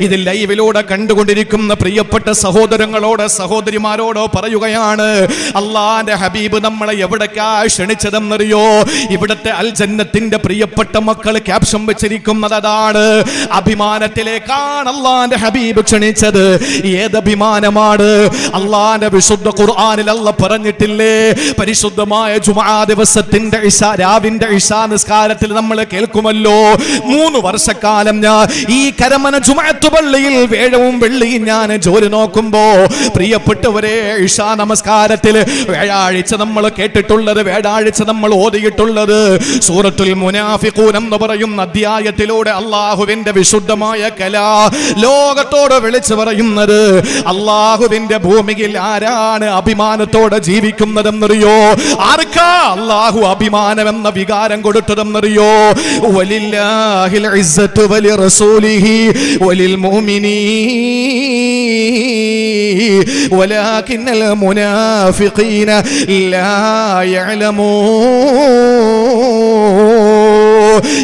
ഇതിൽ ലൈവിലൂടെ കണ്ടുകൊണ്ടിരിക്കുന്ന പ്രിയപ്പെട്ട സഹോദരങ്ങളോട്, സഹോദരിമാരോട് പറയുകയാണ്, അല്ലാഹുവിന്റെ ഹബീബ് നമ്മളെ എവിടേക്കാ ക്ഷണിച്ചതെന്നറിയോ? ഇവിടുത്തെ അൽ ജന്നത്തിന്റെ പ്രിയപ്പെട്ട മക്കൾ ക്യാപ്ഷൻ വെച്ചിരിക്കുന്നത് അതാണ്. അഭിമാനത്തിലേക്കാണ് അല്ലാഹുവിന്റെ ഹബീബ് ക്ഷണിച്ചത്. ഏതഭിമാനമാണ്? അല്ലാഹുവിന്റെ വിശുദ്ധ ഖുർആനിൽ അല്ലാഹ് പറഞ്ഞിട്ടില്ലേ? പരിശുദ്ധമായ ജുമുഅ ദിവസത്തിന്റെ ഇശാ, രാവിന്റെ ഇശാ നിസ്കാരത്തിൽ നമ്മൾ കേൾക്കുമല്ലോ, 3 വർഷക്കാലം ഞാൻ ഈ കരമന ജുമുഅത്ത് പള്ളിയിൽ വേഴവും വെള്ളിയും ഞാൻ ജോലി നോക്കുമ്പോ പ്രിയപ്പെട്ടവരെ, ഇശാ നമസ്കാരത്തിൽ വ്യാഴാഴ്ച നമ്മൾ കേട്ടിട്ടുള്ളത്, വ്യാഴാഴ്ച നമ്മൾ ഓതിയിട്ടുള്ളത് സൂറത്തുൽ മുനാഫിഖൂൻ എന്ന് പറയുന്ന അധ്യായത്തിലൂടെ അള്ളാഹുവിന്റെ വിശുദ്ധമായ കലാ ലോകത്തോട് വിളിച്ചു പറയുന്നത്, അള്ളാഹുവിന്റെ ഭൂമിയിൽ ആരാണ് അഭിമാനത്തോടെ ജീവിക്കുന്നതെന്നറിയോ? ആർക്കാ അള്ളാഹു അഭിമാനം എന്ന വികാരം കൊടുത്തതെന്നറിയോ? വലില്ലാഹിൽ ഇസ്സത്തു വലി റസൂലിഹി വലിൽ മുഅ്മിനീൻ വലാകിന്നൽ മുനാഫിഖീന ലാ യഅലമൂൻ.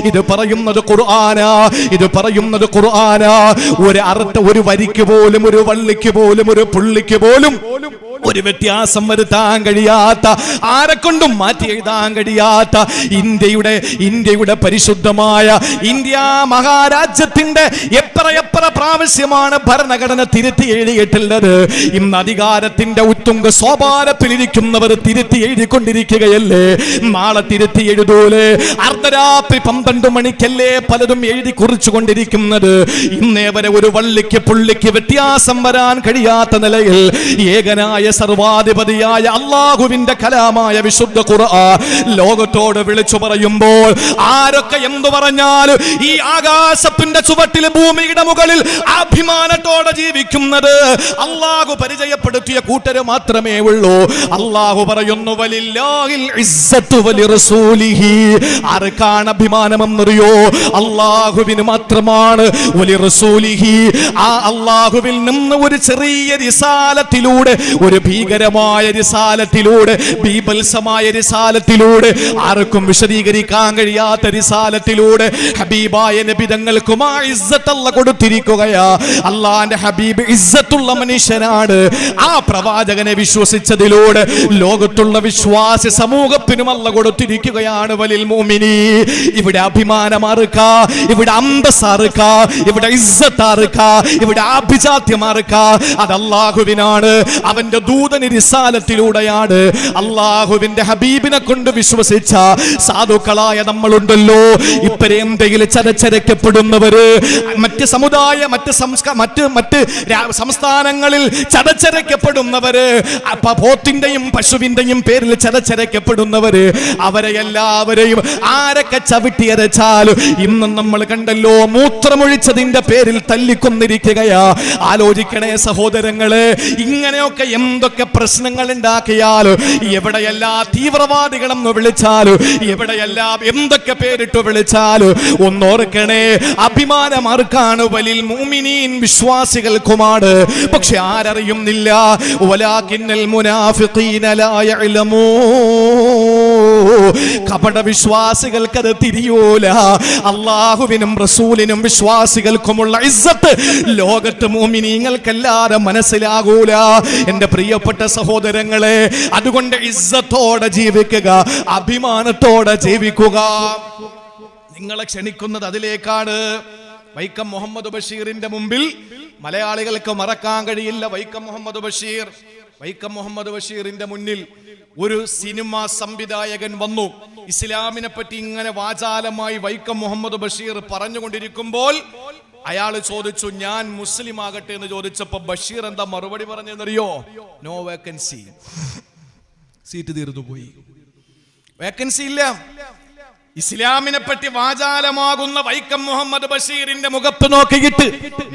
ഇത് പറയുന്നത് ഖുർആനാ, ഇത് പറയുന്നത് ഖുർആനാ. ഒരു വരിക്ക് പോലും, ഒരു വള്ളിക്ക് പോലും, ഒരു പുള്ളിക്ക് പോലും ഒരു വ്യത്യാസം വരുത്താൻ കഴിയാത്ത, ആരെക്കൊണ്ടും മാറ്റി എഴുതാൻ കഴിയാത്ത ഇന്ത്യയുടെ പരിശുദ്ധമായ ഇന്ത്യ മഹാരാജ്യത്തിന്റെ എത്ര പ്രാവശ്യമാണ് ഭരണഘടന തിരുത്തി എഴുതിയിട്ടുള്ളത്. ഇന്ന് അധികാരത്തിന്റെ ഉത്തുംഗ സോപാനത്തിലിരിക്കുന്നവർ തിരുത്തി എഴുതിക്കൊണ്ടിരിക്കുകയല്ലേ? നാളെ തിരുത്തി എഴുതൂലേ? അർദ്ധരാത്രി 12 മണിക്കല്ലേ പലതും എഴുതി കുറിച്ചുകൊണ്ടിരിക്കുന്നത്. ഇന്നേ വരെ ഒരു വള്ളിക്ക് പുള്ളിക്ക് വ്യത്യാസം വരാൻ കഴിയാത്ത നിലയിൽ ഏകനായ സർവാധിപതിയായ അല്ലാഹുവിന്റെ കലാമായ വിശുദ്ധ ഖുർആൻ ലോകത്തോട് വിളിച്ചു പറയുമ്പോൾ, ആരൊക്കെ എന്തു പറഞ്ഞാലും ഈ ആകാശത്തിന്റെ ചുവട്ടിൽ, ഭൂമിയുടെ മുകളിൽ അഭിമാനത്തോടെ ജീവിക്കുന്നത് അല്ലാഹു പരിചയപ്പെടുത്തിയ കൂട്ടര് മാത്രമേ ഉള്ളൂ. അല്ലാഹു പറയുന്നു, വലില്ലാഹിൽ ഇസ്സത്തു വലി റസൂലിഹി. ആർക്കാണ് അഭിമാനമെന്നറിയോ? അല്ലാഹുവിന് മാത്രമാണ്. വലി റസൂലിഹി, ആ അല്ലാഹുവിൽ നിന്ന് ഒരു ചെറിയ റിസാലത്തിലൂടെ, ഒരു ഭീകരമായ റിസാലത്തിലൂടെ, ബീഭത്സമായ റിസാലത്തിലൂടെ, ആർക്കും വിശദീകരിക്കാൻ കഴിയാത്ത റിസാലത്തിലൂടെ ഹബീബായ നബി തങ്ങൾക്കും ആ ഇസ്സത്ത് അല്ലാഹു കൊടുത്തിരിക്കുകയാ. അല്ലാഹുവിന്റെ ഹബീബ് ഇസ്സത്തുള്ള മനുഷ്യനാണ്. ആ പ്രവാചകനെ വിശ്വസിച്ചതിലൂടെ ലോകത്തുള്ള വിശ്വാസി സമൂഹത്തിനും അല്ലാഹു കൊടുത്തിരിക്കുകയാണ് വലിൽ മുഅ്മിനീ. ഇവിടെ അഭിമാനമാർക്ക, ഇവിടെ അന്തസ്സാർക്ക, ഇവിടെ ഇസ്സത്താർക്ക, ഇവിടെ ആഭിജാത്യമാർക്ക, അത് അല്ലാഹുവിനാണ്. അവന്റെ ദൂതൻ റിസാലത്തിലൂടെയാണ്. അല്ലാഹുവിന്റെ ഹബീബിനെ കൊണ്ട് വിശ്വസിച്ച സാധുക്കളായ നമ്മളുണ്ടല്ലോ, ഇപ്പരെന്തെങ്കിലും ചതച്ചരക്കപ്പെടുന്നവര്, മറ്റ് സമുദായ, മറ്റ് സംസ്ഥാനങ്ങളിൽ ചതച്ചരക്കപ്പെടുന്നവര്, പോത്തിന്റെയും പശുവിന്റെയും പേരിൽ ചതച്ചരക്കപ്പെടുന്നവര്, അവരെ എല്ലാവരെയും ആരൊക്കെ ചവിട്ടിയരച്ചാലും ഇന്നും നമ്മൾ കണ്ടല്ലോ മൂത്രമൊഴിച്ചതിന്റെ പേരിൽ തല്ലിക്കൊന്നിരിക്കുകയാ. ആലോചിക്കണേ സഹോദരങ്ങളെ, ഇങ്ങനെയൊക്കെ എന്തൊക്കെ പ്രശ്നങ്ങൾ ഉണ്ടാക്കിയാലും, എവിടെയെല്ലാം തീവ്രവാദികളെന്ന് വിളിച്ചാലും, എവിടെയെല്ലാം എന്തൊക്കെ പേരിട്ട് വിളിച്ചാലും, ഒന്നോർക്കണേ, അഭിമാനമാർക്കാണ്? വലിൽ മുഅ്മിനീൻ, വിശ്വാസികൾക്കുമാണ്. പക്ഷെ ആരറിയുന്നില്ല. വലാകിന്നൽ മുനാഫിഖീന ലാ യഅലമൂ, കപട വിശ്വാസികൾക്കത് തിരിയൂല. അല്ലാഹുവിനും റസൂലിനും വിശ്വാസികൾക്കുമുള്ള ഇസ്സത്ത് ലോകത്ത് മുഅ്മിനീങ്ങൾക്കല്ലാതെ മനസ്സിലാകൂല. എന്റെ പ്രിയപ്പെട്ട സഹോദരങ്ങളെ, അതുകൊണ്ട് ഇസ്സത്തോടെ ജീവിക്കുക, അഭിമാനത്തോടെ ജീവിക്കുക. നിങ്ങളെ ക്ഷണിക്കുന്നത് അതിലേക്കാണ്. വൈക്കം മുഹമ്മദ് ബഷീറിന്റെ മുമ്പിൽ മലയാളികൾക്ക് മറക്കാൻ കഴിയില്ല. വൈക്കം മുഹമ്മദ് ബഷീറിന്റെ മുന്നിൽ ഒരു സിനിമാ സംവിധായകൻ വന്നു. ഇസ്ലാമിനെ പറ്റി ഇങ്ങനെ വാചാലമായി വൈക്കം മുഹമ്മദ് ബഷീർ പറഞ്ഞുകൊണ്ടിരിക്കുമ്പോൾ അയാൾ ചോദിച്ചു, ഞാൻ മുസ്ലിം ആകട്ടെ എന്ന് ചോദിച്ചപ്പോ ബഷീർ എന്താ മറുപടി പറഞ്ഞെന്നറിയോ? നോ വേക്കൻസി, സീറ്റ് തീർന്നു പോയി, വേക്കൻസി ഇല്ല. ഇസ്ലാമിനെ പറ്റി വാചാലമാകുന്ന വൈക്കം മുഹമ്മദ് ബഷീറിന്റെ മുഖത്ത് നോക്കിയിട്ട്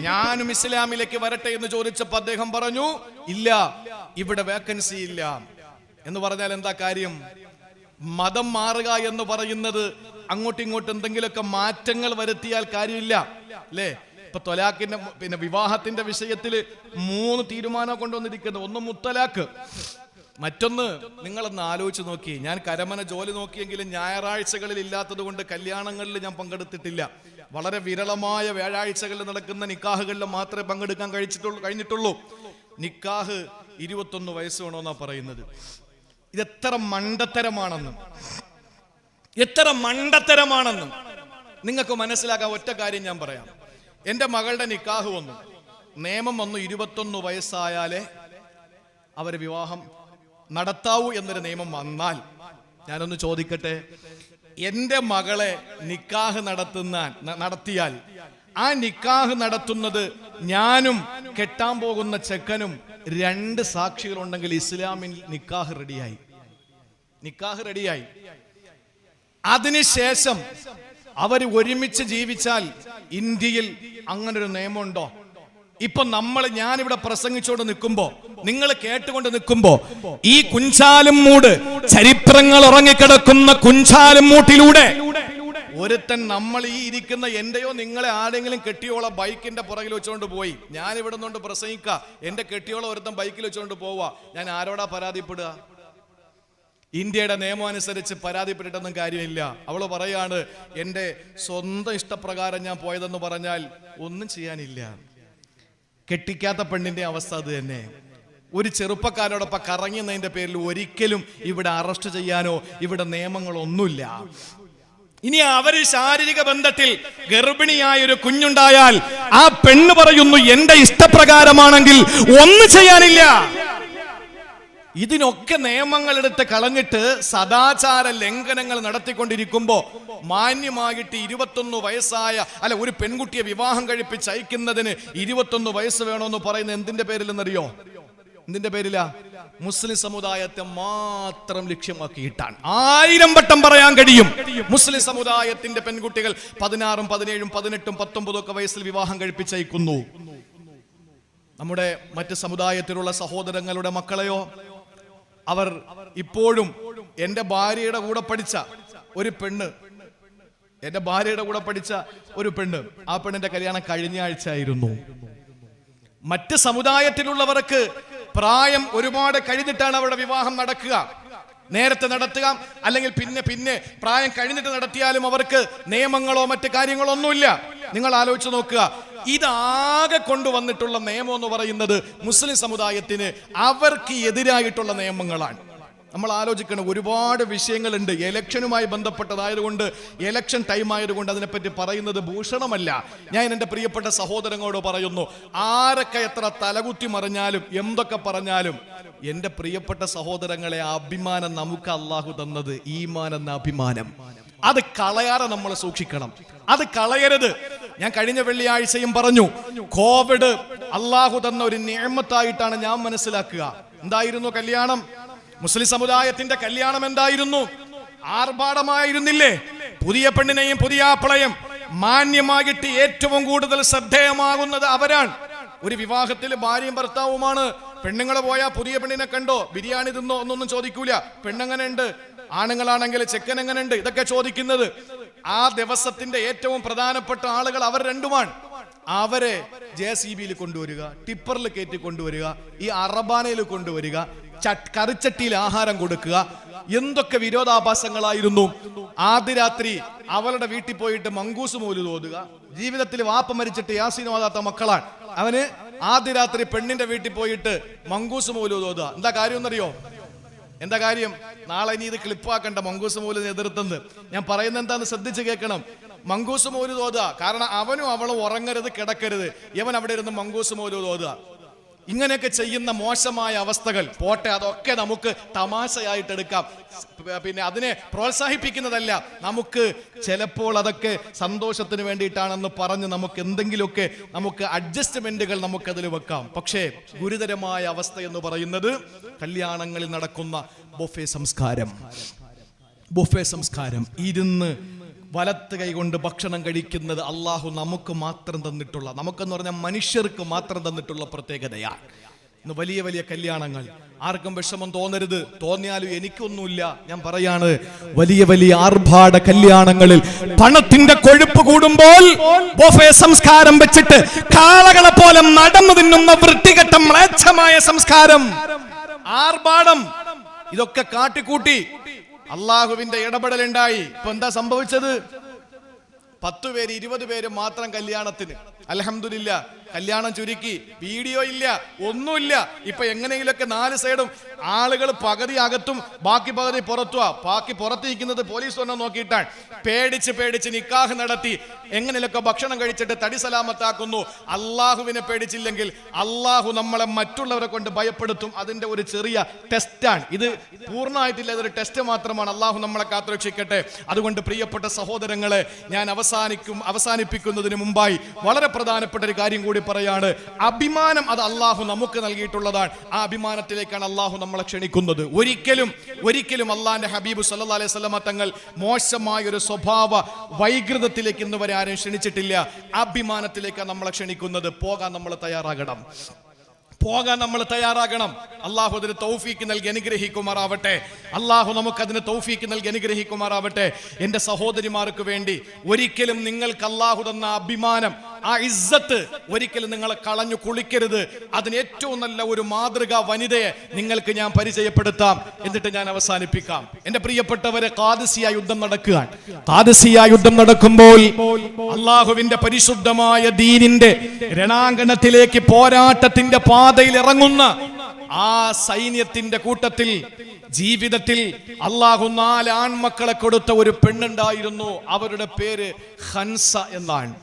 ഞാനും ഇസ്ലാമിലേക്ക് വരട്ടെ എന്ന് ചോദിച്ചപ്പോ അദ്ദേഹം പറഞ്ഞു, ഇല്ല, ഇവിടെ വേക്കൻസി ഇല്ല. എന്ന് പറഞ്ഞാൽ എന്താ കാര്യം? മതം മാറുക എന്ന് പറയുന്നത് അങ്ങോട്ടും ഇങ്ങോട്ടും എന്തെങ്കിലുമൊക്കെ മാറ്റങ്ങൾ വരുത്തിയാൽ കാര്യമില്ല, അല്ലേ? ഇപ്പൊ തൊലാഖിന്റെ വിവാഹത്തിന്റെ വിഷയത്തിൽ 3 തീരുമാനം കൊണ്ടുവന്നിരിക്കുന്നത്. ഒന്ന് മുത്തലാഖ്, മറ്റൊന്ന് നിങ്ങളൊന്ന് ആലോചിച്ച് നോക്കി. ഞാൻ കരമന ജോലി നോക്കിയെങ്കിലും ഞായറാഴ്ചകളിൽ ഇല്ലാത്തത് കൊണ്ട് കല്യാണങ്ങളിൽ ഞാൻ പങ്കെടുത്തിട്ടില്ല. വളരെ വിരളമായ വ്യാഴാഴ്ചകളിൽ നടക്കുന്ന നിക്കാഹുകളിൽ മാത്രമേ പങ്കെടുക്കാൻ കഴിഞ്ഞിട്ടുള്ളൂ. നിക്കാഹ് 21 വയസ്സ് വേണമെന്നാ പറയുന്നത്. ഇതെത്ര മണ്ടത്തരമാണെന്നും നിങ്ങൾക്ക് മനസ്സിലാക്കാൻ ഒറ്റ കാര്യം ഞാൻ പറയാം. എൻ്റെ മകളുടെ നിക്കാഹ് വന്നു, നിയമം വന്നു, 21 വയസ്സായാലേ അവര് വിവാഹം നടത്താവൂ എന്നൊരു നിയമം വന്നാൽ, ഞാനൊന്ന് ചോദിക്കട്ടെ, എൻ്റെ മകളെ നിക്കാഹ് നടത്തിയാൽ ആ നിക്കാഹ് നടത്തുന്നത് ഞാനും കെട്ടാൻ പോകുന്ന ചെക്കനും 2 സാക്ഷികളുണ്ടെങ്കിൽ ഇസ്ലാമിൽ നിക്കാഹ് റെഡിയായി. അതിനുശേഷം അവർ ഒരുമിച്ച് ജീവിച്ചാൽ ഇന്ത്യയിൽ അങ്ങനൊരു നിയമമുണ്ടോ? ഇപ്പൊ ഞാനിവിടെ പ്രസംഗിച്ചോണ്ട് നിൽക്കുമ്പോ, നിങ്ങൾ കേട്ടുകൊണ്ട് നിൽക്കുമ്പോ, ഈ കുഞ്ചാലും മൂട്, ചരിത്രങ്ങൾ ഉറങ്ങിക്കിടക്കുന്ന കുഞ്ചാലും മൂട്ടിലൂടെ ഒരുത്തൻ നമ്മൾ ഈ ഇരിക്കുന്ന എന്റെയോ നിങ്ങളെ ആരെങ്കിലും കെട്ടിയോളെ ബൈക്കിന്റെ പുറകിൽ വെച്ചുകൊണ്ട് പോയി, ഞാൻ ഇവിടെ നിന്നുകൊണ്ട് പ്രസംഗിക്ക, എന്റെ കെട്ടിയോളെ ഒരുത്തൻ ബൈക്കിൽ വെച്ചുകൊണ്ട് പോവാ, ഞാൻ ആരോടാ പരാതിപ്പെടുക? ഇന്ത്യയുടെ നിയമം അനുസരിച്ച് പരാതിപ്പെട്ടിട്ടൊന്നും കാര്യമില്ല. അവള് പറയാണ്, എൻ്റെ സ്വന്തം ഇഷ്ടപ്രകാരം ഞാൻ പോയതെന്ന് പറഞ്ഞാൽ ഒന്നും ചെയ്യാനില്ല. കെട്ടിക്കാത്ത പെണ്ണിന്റെ അവസ്ഥ അത് തന്നെ. ഒരു ചെറുപ്പക്കാരോടൊപ്പം കറങ്ങിയതിന്റെ പേരിൽ ഒരിക്കലും ഇവിടെ അറസ്റ്റ് ചെയ്യാനോ ഇവിടെ നിയമങ്ങളൊന്നുമില്ല. ഇനി അവര് ശാരീരിക ബന്ധത്തിൽ ഗർഭിണിയായ ഒരു കുഞ്ഞുണ്ടായാൽ ആ പെണ്ണ് പറയുന്നു, എന്റെ ഇഷ്ടപ്രകാരമാണെങ്കിൽ ഒന്നും ചെയ്യാനില്ല. ഇതിനൊക്കെ നിയമങ്ങൾ എടുത്ത് കളഞ്ഞിട്ട് സദാചാര ലംഘനങ്ങൾ നടത്തിക്കൊണ്ടിരിക്കുമ്പോ മാന്യമായിട്ട് 21 വയസ്സായ ഒരു പെൺകുട്ടിയെ വിവാഹം കഴിപ്പിച്ച് അയക്കുന്നതിന് 21 വയസ്സ് വേണമെന്ന് പറയുന്നത് എന്തിന്റെ പേരിലെന്നറിയോ? എന്തിന്റെ പേരിലാ? മുസ്ലിം സമുദായത്തെ മാത്രം ലക്ഷ്യമാക്കിയിട്ടാണ്. 1000 വട്ടം പറയാൻ കഴിയും. മുസ്ലിം സമുദായത്തിന്റെ പെൺകുട്ടികൾ 16, 17, 18, 19 ഒക്കെ വയസ്സിൽ വിവാഹം കഴിപ്പിച്ചയക്കുന്നു. നമ്മുടെ മറ്റ് സമുദായത്തിലുള്ള സഹോദരങ്ങളുടെ മക്കളെയോ, അവർ ഇപ്പോഴും എൻ്റെ ഭാര്യയുടെ കൂടെ പഠിച്ച ഒരു പെണ്ണ്, ആ പെണ്ണിന്റെ കല്യാണം കഴിഞ്ഞ ആഴ്ച ആയിരുന്നു. മറ്റ് സമുദായത്തിലുള്ളവർക്ക് പ്രായം ഒരുപാട് കഴിഞ്ഞിട്ടാണ് അവരുടെ വിവാഹം നടക്കുക. നേരത്തെ നടത്തുക അല്ലെങ്കിൽ പിന്നെ പ്രായം കഴിഞ്ഞിട്ട് നടത്തിയാലും അവർക്ക് നിയമങ്ങളോ മറ്റു കാര്യങ്ങളോ ഒന്നുമില്ല. നിങ്ങൾ ആലോചിച്ച് നോക്കുക, ഇതാകെ കൊണ്ടുവന്നിട്ടുള്ള നിയമം എന്ന് പറയുന്നത് മുസ്ലിം സമുദായത്തിന് അവർക്ക് എതിരായിട്ടുള്ള നിയമങ്ങളാണ്. നമ്മൾ ആലോചിക്കണം, ഒരുപാട് വിഷയങ്ങളുണ്ട് ഇലക്ഷനുമായി ബന്ധപ്പെട്ടതായതുകൊണ്ട്, ഇലക്ഷൻ ടൈം ആയതുകൊണ്ട് അതിനെപ്പറ്റി പറയുന്നത് ഭൂഷണമല്ല. ഞാൻ എൻ്റെ പ്രിയപ്പെട്ട സഹോദരങ്ങളോട് പറയുന്നു, ആരൊക്കെ എത്ര തലകുത്തി മറിഞ്ഞാലും എന്തൊക്കെ പറഞ്ഞാലും എൻ്റെ പ്രിയപ്പെട്ട സഹോദരങ്ങളെ, അഭിമാനം നമുക്ക് അള്ളാഹു തന്നത് ഈമാൻ എന്ന അഭിമാനം, അത് കളയാതെ നമ്മൾ സൂക്ഷിക്കണം. അത് കളയരുത്. ഞാൻ കഴിഞ്ഞ വെള്ളിയാഴ്ചയും പറഞ്ഞു, കോവിഡ് അള്ളാഹു തന്ന ഒരു നിഅമത്തായിട്ടാണ് ഞാൻ മനസ്സിലാക്കുക. എന്തായിരുന്നു കല്യാണം? മുസ്ലിം സമുദായത്തിന്റെ കല്യാണം എന്തായിരുന്നു? ആർഭാടമായിരുന്നില്ലേ? പുതിയ പെണ്ണിനെയും പുതിയ ആപ്പിളയും മാന്യമായിട്ട് ഏറ്റവും കൂടുതൽ ശ്രദ്ധേയമാകുന്നത് അവരാണ്. ഒരു വിവാഹത്തിൽ ഭാര്യയും ഭർത്താവുമാണ്. പെണ്ണുങ്ങളെ പോയാൽ പുതിയ പെണ്ണിനെ കണ്ടോ, ബിരിയാണി തിന്നോ എന്നൊന്നും ചോദിക്കൂല. പെണ്ണെങ്ങനെ ഉണ്ട്, ആണുങ്ങളാണെങ്കിൽ ചെക്കൻ എങ്ങനെ ഉണ്ട്, ഇതൊക്കെ ചോദിക്കുന്നത്. ആ ദിവസത്തിന്റെ ഏറ്റവും പ്രധാനപ്പെട്ട ആളുകൾ അവർ രണ്ടുമാണ്. അവരെ JCBയിൽ കൊണ്ടുവരിക, ടിപ്പറിൽ കയറ്റി കൊണ്ടുവരിക, ഈ അറബാനയിൽ കൊണ്ടുവരിക, കറിച്ചട്ടിയിൽ ആഹാരം കൊടുക്കുക. എന്തൊക്കെ വിരോധാഭാസങ്ങളായിരുന്നു. ആദ്യ രാത്രി അവളുടെ വീട്ടിൽ പോയിട്ട് മങ്കൂസ് മൗലിദ് ഓതുക. ജീവിതത്തിൽ വാപ്പ മരിച്ചിട്ട് യാസീൻ ഓതാത്ത മക്കളാണ്. അവന് ആദ്യ രാത്രി പെണ്ണിന്റെ വീട്ടിൽ പോയിട്ട് മങ്കൂസ് മൗലിദ് ഓതുക. എന്താ കാര്യം എന്നറിയോ? എന്താ കാര്യം? നാളെ ഇനി ഇത് ക്ലിപ്പാക്കണ്ട, മങ്കൂസ് മൗലിദിനെ എതിർത്തുന്നത്. ഞാൻ പറയുന്നത് എന്താന്ന് ശ്രദ്ധിച്ച് കേൾക്കണം. മങ്കൂസ് മൗലിദ് ഓതുക, കാരണം അവനും അവളും ഉറങ്ങരുത്, കിടക്കരുത്. ഇവൻ അവിടെ ഇരുന്ന് മങ്കൂസ് മൗലിദ് ഓതുക. ഇങ്ങനെയൊക്കെ ചെയ്യുന്ന മോശമായ അവസ്ഥകൾ പോട്ടെ, അതൊക്കെ നമുക്ക് തമാശയായിട്ട് എടുക്കാം. പിന്നെ അതിനെ പ്രോത്സാഹിപ്പിക്കുന്നതല്ല. നമുക്ക് ചിലപ്പോൾ അതൊക്കെ സന്തോഷത്തിന് വേണ്ടിയിട്ടാണെന്ന് പറഞ്ഞ് നമുക്ക് എന്തെങ്കിലുമൊക്കെ നമുക്ക് അഡ്ജസ്റ്റ്മെന്റുകൾ നമുക്കതിൽ വെക്കാം. പക്ഷേ ഗുരുതരമായ അവസ്ഥ എന്ന് പറയുന്നത് കല്യാണങ്ങളിൽ നടക്കുന്ന ബൊഫേ സംസ്കാരം. ഇരുന്ന് വലത്ത് കൈകൊണ്ട് ഭക്ഷണം കഴിക്കുന്നത് അള്ളാഹു നമുക്ക് മാത്രം തന്നിട്ടുള്ള, നമുക്കെന്ന് പറഞ്ഞാൽ മനുഷ്യർക്ക് മാത്രം തന്നിട്ടുള്ള പ്രത്യേകതയാണ്. ഇന്ന് വലിയ വലിയ കല്യാണങ്ങൾ, ആർക്കും വിഷമം തോന്നരുത്, തോന്നിയാലും എനിക്കൊന്നുമില്ല. ഞാൻ പറയാണ്, വലിയ വലിയ ആർഭാട കല്യാണങ്ങളിൽ പണത്തിന്റെ കൊഴുപ്പ് കൂടുമ്പോൾ ബൊഫേ സംസ്കാരം വെച്ചിട്ട് കാളകളെ പോലെ നടന്നു തിന്നുന്ന വൃത്തികെട്ട മ്ലേച്ഛമായ സംസ്കാരം, ആർഭാടം, ഇതൊക്കെ കാട്ടിക്കൂട്ടി അള്ളാഹുവിന്റെ ഇടപെടലുണ്ടായി. ഇപ്പൊ എന്താ സംഭവിച്ചത്? 10 പേര് 20 പേര് മാത്രം കല്യാണത്തിന്. അൽഹംദുലില്ലാ, കല്യാണം ചുരുക്കി, വീഡിയോ ഇല്ല, ഒന്നുമില്ല. ഇപ്പൊ എങ്ങനെയെങ്കിലൊക്കെ 4 സൈഡും ആളുകൾ പകുതി അകത്തും ബാക്കി പകുതി പുറത്തുവാ. ബാക്കി പുറത്തിരിക്കുന്നത് പോലീസ് വന്ന് നോക്കിയിട്ടാണ്. പേടിച്ച് നിക്കാഹ് നടത്തി എങ്ങനെയൊക്കെ ഭക്ഷണം കഴിച്ചിട്ട് തടി സലാമത്താക്കുന്നു. അള്ളാഹുവിനെ പേടിച്ചില്ലെങ്കിൽ അള്ളാഹു നമ്മളെ മറ്റുള്ളവരെ കൊണ്ട് ഭയപ്പെടുത്തും. അതിന്റെ ഒരു ചെറിയ ടെസ്റ്റാണ് ഇത്. പൂർണ്ണമായിട്ടില്ല, ഇതൊരു ടെസ്റ്റ് മാത്രമാണ്. അള്ളാഹു നമ്മളെ കാത്തുരക്ഷിക്കട്ടെ. അതുകൊണ്ട് പ്രിയപ്പെട്ട സഹോദരങ്ങളെ, ഞാൻ അവസാനിപ്പിക്കുന്നതിന് മുമ്പായി വളരെ പ്രധാനപ്പെട്ട ഒരു കാര്യം കൂടി പറയാണ്. അഭിമാനം അത് അള്ളാഹു നമുക്ക് നൽകിയിട്ടുള്ളതാണ്. ആ അഭിമാനത്തിലേക്കാണ് അള്ളാഹു നമ്മളെ ക്ഷണിക്കുന്നത്. ഒരിക്കലും അള്ളാന്റെ ഹബീബ് സല്ലല്ലാഹു അലൈഹി വസല്ലമ തങ്ങൾ മോശമായ ഒരു സ്വഭാവ വൈകൃതത്തിലേക്ക് ഇന്ന് വരെ ആരും ക്ഷണിച്ചിട്ടില്ല. അഭിമാനത്തിലേക്കാണ് നമ്മളെ ക്ഷണിക്കുന്നത്. പോകാൻ നമ്മൾ തയ്യാറാകണം. അള്ളാഹു അതിന് തൗഫീക്ക് നൽകി അനുഗ്രഹിക്കുമാറാവട്ടെ. അള്ളാഹു നമുക്കതിന് തൗഫീക്ക് നൽകി അനുഗ്രഹിക്കുമാറാവട്ടെ. എൻ്റെ സഹോദരിമാർക്ക് വേണ്ടി ഒരിക്കലും നിങ്ങൾക്ക് അള്ളാഹു തന്ന അഭിമാനം, ആ ഇസ്സത്ത് ഒരിക്കലും നിങ്ങളെ കളഞ്ഞു കുളിക്കരുത്. അതിന് ഏറ്റവും നല്ല ഒരു മാതൃകാ വനിതയെ നിങ്ങൾക്ക് ഞാൻ പരിചയപ്പെടുത്താം. എന്നിട്ട് ഞാൻ അവസാനിപ്പിക്കാം. എൻ്റെ പ്രിയപ്പെട്ടവരെ, ഖാദിസിയ യുദ്ധം നടക്കുകയാണ്. ഖാദിസിയ യുദ്ധം നടക്കുമ്പോൾ അള്ളാഹുവിന്റെ പരിശുദ്ധമായ ദീനിന്റെ രണാങ്കണത്തിലേക്ക് പോരാട്ടത്തിന്റെ പാതയിൽ ഇറങ്ങുന്ന ആ സൈന്യത്തിന്റെ കൂട്ടത്തിൽ ജീവിതത്തിൽ അള്ളാഹു 4 ആൺമക്കളെ കൊടുത്ത ഒരു പെണ്ണുണ്ടായിരുന്നു. അവരുടെ പേര് ഹൻസ എന്നാണ്.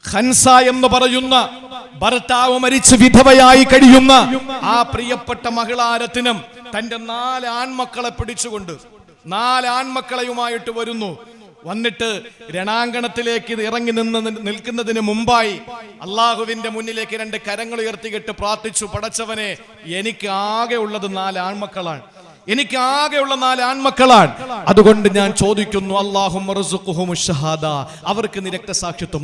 ഹൻസ എന്ന് പറയുന്ന ഭർത്താവ് മരിച്ച് വിധവയായി കഴിയുന്ന ആ പ്രിയപ്പെട്ട മഹിളാരത്തിനും തന്റെ 4 ആൺമക്കളെ പിടിച്ചുകൊണ്ട് 4 ആൺമക്കളെയുമായിട്ട് വരുന്നു. വന്നിട്ട് രണാങ്കണത്തിലേക്ക് ഇറങ്ങി നിൽക്കുന്നതിന് മുമ്പായി അള്ളാഹുവിന്റെ മുന്നിലേക്ക് 2 കരങ്ങൾ ഉയർത്തിയിട്ട് പ്രാർത്ഥിച്ചു, പടച്ചവനെ, എനിക്ക് ആകെ ഉള്ളത് 4 ആൺമക്കളാണ്. അതുകൊണ്ട് ഞാൻ ചോദിക്കുന്നു, അല്ലാഹുമ്മ റസുഖുഹും ഷഹാദ, അവർക്ക് നീ രക്തസാക്ഷിത്വം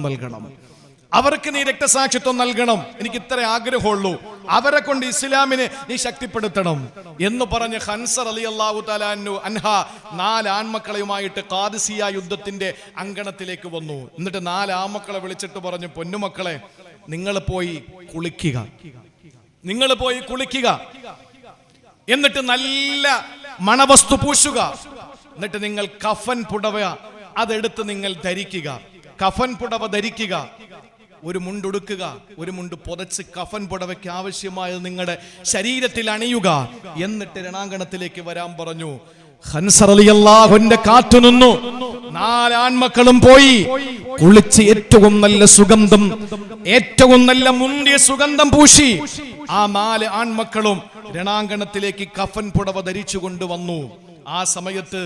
നൽകണം. എനിക്ക് ഇത്ര ആഗ്രഹമുള്ളൂ. അവരെ കൊണ്ട് ഇസ്ലാമിനെ നീ ശക്തിപ്പെടുത്തണം എന്ന് പറഞ്ഞ് ഹൻസ റളിയല്ലാഹു തആല അൻഹ 4 ആൺമക്കളെയുമായിട്ട് ഖാദിസിയ യുദ്ധത്തിന്റെ അങ്കണത്തിലേക്ക് വന്നു. എന്നിട്ട് 4 ആൺമക്കളെ വിളിച്ചിട്ട് പറഞ്ഞു, പൊന്നുമക്കളെ, നിങ്ങൾ പോയി കുളിക്കുക, നിങ്ങൾ പോയി കുളിക്കുക, എന്നിട്ട് നല്ല മണവസ്തു പൂശുക, എന്നിട്ട് നിങ്ങൾ കഫൻ പുടവ അതെടുത്ത് നിങ്ങൾ ധരിക്കുക. കഫൻ പുടവ ധരിക്കുക, ഒരു മുണ്ടുടുക്കുക, ഒരു മുണ്ട് പുതച്ച് കഫൻ പുടവയ്ക്ക് ആവശ്യമായത് നിങ്ങളുടെ ശരീരത്തിൽ അണിയുക. എന്നിട്ട് രണാങ്കണത്തിലേക്ക് വരാൻ പറഞ്ഞു. ഖൻസർ റളിയല്ലാഹു അൻഹു കാത്തുനിന്നു. 4 ആൺമക്കളും പോയി കുളിച്ച് ഏറ്റവും നല്ല സുഗന്ധം, ഏറ്റവും നല്ല മുന്തിയ സുഗന്ധം പൂശി ആ 4 ആൺമക്കളും രണാങ്കണത്തിലേക്ക് കഫൻ പുടവ ധരിച്ചു കൊണ്ടുവന്നു. ആ സമയത്ത്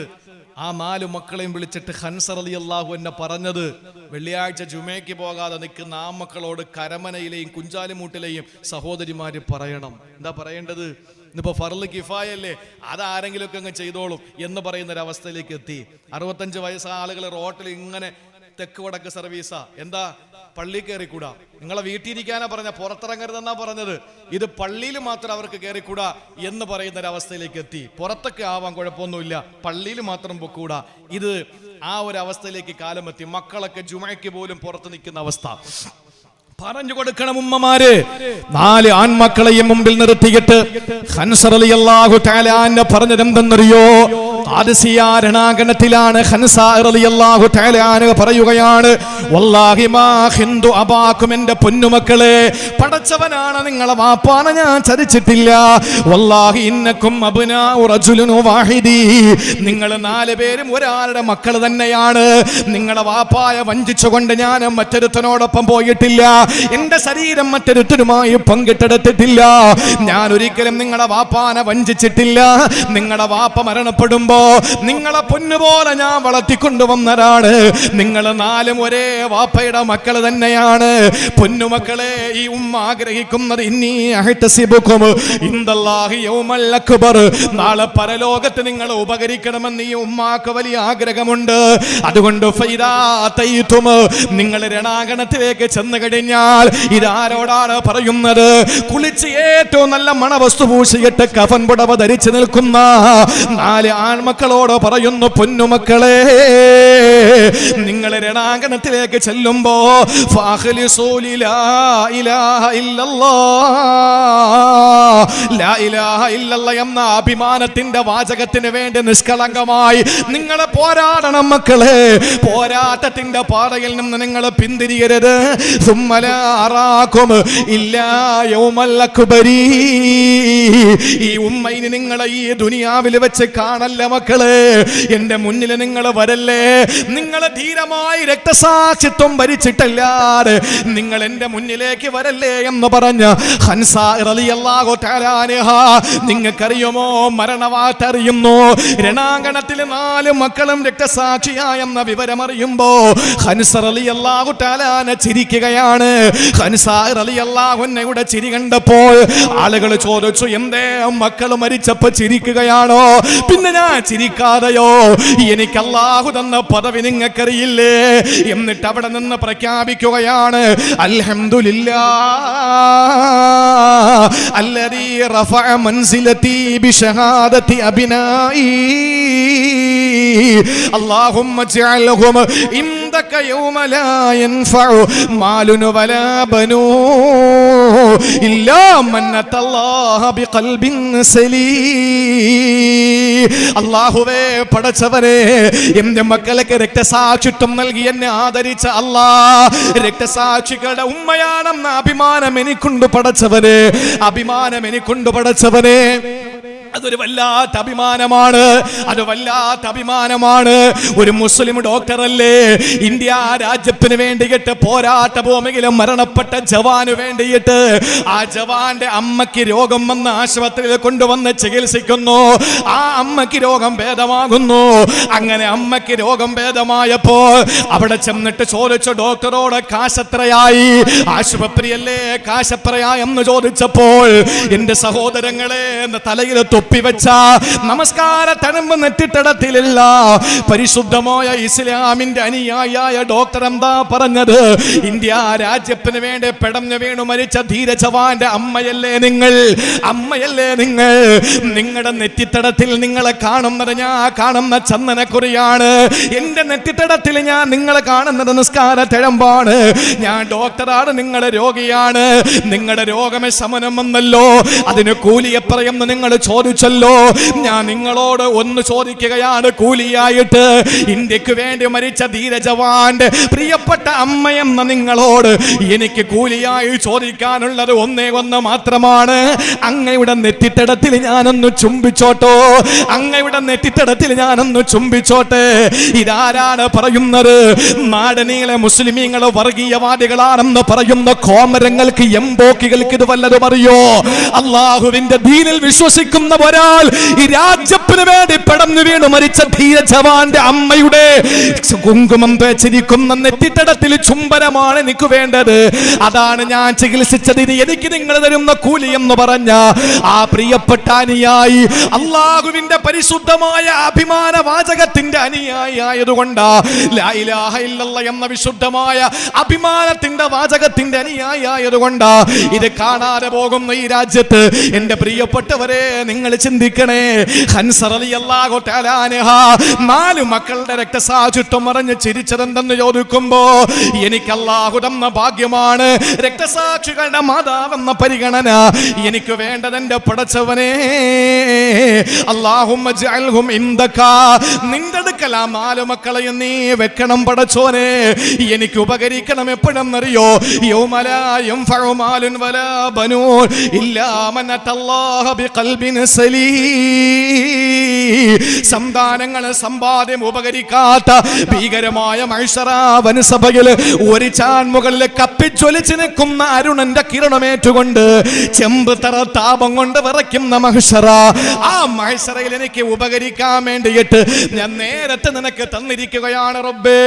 ആ 4 മക്കളെയും വിളിച്ചിട്ട് ഖൻസർ റളിയല്ലാഹു അൻഹു പറഞ്ഞത്, വെള്ളിയാഴ്ച ജുമയ്ക്ക് പോകാതെ നിൽക്കുന്ന ആ മക്കളോട് കരമനയിലെയും കുഞ്ചാലിമൂട്ടിലെയും സഹോദരിമാര് പറയണം. എന്താ പറയേണ്ടത്? ഇന്നിപ്പോ ഫർള് കിഫായല്ലേ, അതാരെങ്കിലും ഒക്കെ അങ്ങ് ചെയ്തോളും എന്ന് പറയുന്ന ഒരു അവസ്ഥയിലേക്ക് എത്തി. 65 വയസ്സായ ആളുകൾ റോട്ടിൽ ഇങ്ങനെ തെക്ക് വടക്ക് സർവീസാ. എന്താ? പള്ളി കയറിക്കൂടാ. നിങ്ങളെ വീട്ടിലിരിക്കാനാ പറഞ്ഞ, പുറത്തിറങ്ങരുതെന്നാ പറഞ്ഞത്. ഇത് പള്ളിയിൽ മാത്രം അവർക്ക് കയറിക്കൂടാ എന്ന് പറയുന്ന ഒരു അവസ്ഥയിലേക്ക് എത്തി. പുറത്തൊക്കെ ആവാൻ കുഴപ്പമൊന്നുമില്ല, പള്ളിയിൽ മാത്രം പൊക്കൂടാ. ഇത് ആ ഒരു അവസ്ഥയിലേക്ക് കാലമെത്തി. മക്കളൊക്കെ ജുമയ്ക്ക് പോലും പുറത്ത് നിൽക്കുന്ന അവസ്ഥ. പറഞ്ഞു കൊടുക്കണം ഉമ്മമാര്. 4 ആൺമക്കളെയും മുമ്പിൽ നിർത്തിയിട്ട് ഖൻസർ റളിയല്ലാഹു തആല അൻഹു പറഞ്ഞത് എന്തെന്നറിയോ? ഖാദിസിയ രണാങ്കണത്തിലാണ് ഖൻസർ റളിയല്ലാഹു തആല അൻഹു പറയുകയാണ്, വല്ലാഹി മാ ഖിന്ദു അബാക്കും, എന്റെ പൊന്നുമക്കളെ, പടച്ചവനാണ് നിങ്ങളെ വാപ്പാനെ ഞാൻ ചതിച്ചിട്ടില്ല. വല്ലാഹി ഇന്നക്കും അബ്നാഉ റജുലുൻ വാഹിദി, നിങ്ങൾ 4 പേരും ഒരാളുടെ മക്കൾ തന്നെയാണ്. നിങ്ങളെ വാപ്പായെ വഞ്ചിച്ചുകൊണ്ട് ഞാൻ മറ്റൊരുത്തനോടൊപ്പം പോയിട്ടില്ല. എന്റെ ശരീരം മറ്റൊരുത്തരുമായി പങ്കിട്ടെടുത്തിട്ടില്ല. ഞാൻ ഒരിക്കലും നിങ്ങളുടെ വാപ്പാനെ വഞ്ചിച്ചിട്ടില്ല. നിങ്ങളുടെ വാപ്പ മരണപ്പെടുമ്പോ നിങ്ങളെ പൊന്നുപോലെ ഞാൻ വളർത്തിക്കൊണ്ടുവന്നതാണ്. നിങ്ങൾ 4 ഒരേ വാപ്പയുടെ മക്കൾ തന്നെയാണ്. പൊന്നുമക്കളെ, ഈ ഉമ്മ ആഗ്രഹിക്കുന്നത് ഇന്നി അഹ്തസിബുകും ഇൻദല്ലാഹി യൗമൽ അക്ബർ, നാളെ പരലോകത്ത് നിങ്ങൾ ഉപകരിക്കണമെന്ന് ഈ ഉമ്മാക്ക് വലിയ ആഗ്രഹമുണ്ട്. അതുകൊണ്ട് ഫൈദാ തൈതും, നിങ്ങൾ രണാങ്കണത്തിലേക്ക് ചെന്ന് കഴിഞ്ഞാൽ ഇതാരോടാണ് പറയുന്നത്? കുളിച്ച് ഏറ്റവും നല്ല മണവസ്തു പൂശിയിട്ട് കഫൻ പുടവ ധരിച്ചു നിൽക്കുന്ന 4 ആൺമക്കളോട് പറയുന്നു, പൊന്നുമക്കളെ, നിങ്ങൾ രണാങ്കണത്തിലേക്ക് ചെല്ലുമ്പോ ഫഖ്ലിസൂ ലാ ഇലാഹ ഇല്ലല്ലാഹ്, ലാ ഇലാഹ ഇല്ലല്ലാഹ് എന്ന അഭിമാനത്തിന്റെ വാചകത്തിന് വേണ്ടി നിഷ്കളങ്കമായി നിങ്ങൾ പോരാടണം മക്കളെ. പോരാട്ടത്തിന്റെ പാതയിൽ നിന്ന് നിങ്ങൾ പിന്തിരിയരുത്. ഈ ഉമ്മയിന് നിങ്ങളെ ഈ ദുനിയാവിൽ വെച്ച് കാണല്ല മക്കളെ. എന്റെ മുന്നിൽ നിങ്ങൾ വരല്ലേ. നിങ്ങൾ ധീരമായി രക്തസാക്ഷിത്വം ഭരിച്ചിട്ടല്ലാതെ നിങ്ങൾ എന്റെ മുന്നിലേക്ക് വരല്ലേ എന്ന് പറഞ്ഞ ഖൻസർ റളിയല്ലാഹു തആല അൻഹ, നിങ്ങൾക്കറിയുമോ, മരണവാർത്ത അറിയുന്നു. രണാങ്കണത്തിൽ 4 മക്കളും രക്തസാക്ഷിയായെന്ന വിവരം അറിയുമ്പോ ഖൻസർ റളിയല്ലാഹു തആല ചിരിക്കുകയാണ്. ഖൻസർ റളിയല്ലാഹു അൻഹയുടെ ചിരി കണ്ടപ്പോൾ ആളുകൾ ചോദിച്ചു, എന്തേ മക്കൾ മരിച്ചപ്പോ ചിരിക്കുകയാണോ? പിന്നെ ഞാൻ ചിരിക്കാതെയോ? എനിക്ക് അല്ലാഹു തന്ന പദവി നിങ്ങൾക്കറിയില്ലേ? എന്നിട്ട് അവിടെ നിന്ന് പ്രഖ്യാപിക്കുകയാണ്, അൽഹംദുലില്ലാഹ് അല്ലദീ റഫഅ മൻസിലതി ബിശഹാദതി അബ്നാഇ അല്ലാഹുമ്മ ജഅൽഹും ഇൻദക യൗമ ലാ യൻഫഉ മാലുൻ വലാ ബനൂ ഇല്ലാ മൻ അത്തല്ലാഹ ബിഖൽബിൻ സലീം. അല്ലാഹുവേ, പടച്ചവനെ, എന്റെ മക്കളെ രക്തസാക്ഷിത്വം നൽകി എന്നെ ആദരിച്ച അല്ലാഹ്, രക്തസാക്ഷികളുടെ ഉമ്മയാണെന്ന അഭിമാനം എനിക്കുണ്ട് പടച്ചവനെ, അഭിമാനം എനിക്കുണ്ട് പടച്ചവനെ. അതൊരു വല്ലാത്ത അഭിമാനമാണ്, അത് വല്ലാത്ത അഭിമാനമാണ്. ഒരു മുസ്ലിം ഡോക്ടറല്ലേ ഇന്ത്യ രാജ്യത്തിന് വേണ്ടിയിട്ട് പോരാട്ട ഭൂമിയിലും മരണപ്പെട്ട ജവാന് വേണ്ടിയിട്ട് ആ ജവാന്റെ അമ്മയ്ക്ക് രോഗം വന്ന് ആശുപത്രിയിൽ കൊണ്ടുവന്ന് ചികിത്സിക്കുന്നു. ആ അമ്മയ്ക്ക് രോഗം ഭേദമാകുന്നു. അങ്ങനെ അമ്മയ്ക്ക് രോഗം ഭേദമായപ്പോ അവിടെ ചെന്നിട്ട് ചോദിച്ചു ഡോക്ടറോട്, കാശെത്രയായി? ആശുപത്രിയല്ലേ, കാശെത്രയാ എന്ന് ചോദിച്ചപ്പോൾ എന്റെ സഹോദരങ്ങളെ തലയിൽ തൊപ്പി തൊപ്പിവെച്ച നമസ്കാര തഴമ്പ് നെറ്റിത്തടത്തിലില്ല. പരിശുദ്ധമായ ഇസ്ലാമിന്റെ അനുയായിയായ ഡോക്ടർ എന്താ പറഞ്ഞത്? ഇന്ത്യ രാജ്യത്തിന് വേണ്ടി പെടഞ്ഞു വീണു മരിച്ച ധീര ജവാന്റെ അമ്മയല്ലേ നിങ്ങൾ? അമ്മയല്ലേ നിങ്ങൾ? നിങ്ങളുടെ നെറ്റിത്തടത്തിൽ നിങ്ങളെ കാണുന്നത് ഞാൻ കാണുന്ന ചന്ദനക്കുറിയാണ്. എന്റെ നെറ്റിത്തടത്തിൽ ഞാൻ നിങ്ങളെ കാണുന്നത് നിസ്കാര തഴമ്പാണ്. ഞാൻ ഡോക്ടറാണ്, നിങ്ങളുടെ രോഗിയാണ്. നിങ്ങളുടെ രോഗമേ ശമനം വന്നല്ലോ, അതിന് കൂലിയെ പറയുമെന്ന് നിങ്ങൾ ചോദിച്ചല്ലോ. ഞാൻ നിങ്ങളോട് ഒന്ന് ചോദിക്കുകയാണ്, കൂലിയായിട്ട് ഇന്ത്യക്ക് വേണ്ടി മരിച്ച ധീര ജവാന്റെ പ്രിയപ്പെട്ട അമ്മയെന്ന നിങ്ങളോട് എനിക്ക് കൂലിയായി ചോദിക്കാനുള്ളത് ഒന്നേ ഒന്ന് മാത്രമാണ്. അങ്ങയുടെ നെറ്റിത്തടത്തിൽ ഞാനൊന്ന് ചുംബിച്ചോട്ടോ, അങ്ങയുടെ നെറ്റിത്തടത്തിൽ ഞാനൊന്ന് ചുംബിച്ചോട്ടെ. ഇതാരാണ് പറയുന്നത്? നാടനീളെ മുസ്ലിമീങ്ങൾ വർഗീയവാദികളാണെന്ന് പറയുന്ന കോമരങ്ങൾക്ക്, എംബോക്കികൾക്ക് ഇത് വല്ലതും അറിയോ? അള്ളാഹുവിന്റെ ദീനിൽ വിശ്വസിക്കുന്ന ഒരാൾ ഈ രാജ്യത്തിന് വേണ്ടി പെടഞ്ഞു വീണു മരിച്ച ധീര ജവാന്റെ അമ്മയുടെ കുങ്കുമം തേച്ചിരിക്കുന്ന നെറ്റിത്തടത്തിൽ ചുംബനമാണ് എനിക്ക് വേണ്ടത്. അതാണ് ഞാൻ ചികിത്സിച്ചത്. ഇത് എനിക്ക് നിങ്ങൾ തരുന്ന കൂലി എന്ന് പറഞ്ഞ ആ പ്രിയപ്പെട്ട അനുയായി അള്ളാഹുവിന്റെ പരിശുദ്ധമായ അഭിമാന വാചകത്തിന്റെ അനുയായി ആയതുകൊണ്ട്, ലാ ഇലാഹ ഇല്ലല്ലാഹ് എന്ന വിശുദ്ധമായ അഭിമാനത്തിന്റെ വാചകത്തിന്റെ അനുയായി ആയതുകൊണ്ട് ഇത് കാണാതെ പോകുന്ന ഈ രാജ്യത്ത് എന്റെ പ്രിയപ്പെട്ടവരെ നിങ്ങൾ ചിന്തിക്കണേ. ഹൻസ റളിയല്ലാഹു തആല അൻഹ 4 മക്കളുടെ രക്തസാക്ഷിത്വം മറിഞ്ഞ് ചിരിച്ചതെന്തെന്ന് ചോദിക്കുമ്പോ, എനിക്ക് അല്ലാഹു തന്ന ഭാഗ്യമാണ് രക്തസാക്ഷികളുടെ മാതാവെന്ന പരിഗണന എനിക്ക് വേണ്ടത്. എന്റെ പടച്ചവനെ, അല്ലാഹുമ്മ ജഅൽഹും ഇൻദക, നിന്റെ അടുക്കൽ ആ 4 മക്കളെയും നീ വെക്കണം പടച്ചോനെ. എനിക്ക് ഉപകരിക്കണം എപ്പോഴെന്നറിയോ? യൗമലാ യൻഫഉ മാലുൻ വലാ ബനൂൻ ഇല്ലാ മൻ അത്തല്ലാഹ ബിഖൽബിൻ സലീം. സന്താനങ്ങൾ സമ്പാദ്യം ഉപകരിക്കാത്ത ഭീകരമായ മഹ്ശറ വനസഭയിൽ ഒരു ചാൻമുകളിൽ കപ്പിച്ചൊലിച്ച് നിൽക്കുന്ന അരുണന്റെ കിരണമേറ്റുകൊണ്ട് ചെമ്പ് തറ താപം കൊണ്ട് വിറയ്ക്കുന്ന മഹ്ശറ, ആ മഹ്ശറയിൽ എനിക്ക് ഉപകരിക്കാൻ വേണ്ടിയിട്ട് ഞാൻ നേരത്തെ നിനക്ക് തന്നിരിക്കുകയാണ് റബ്ബേ.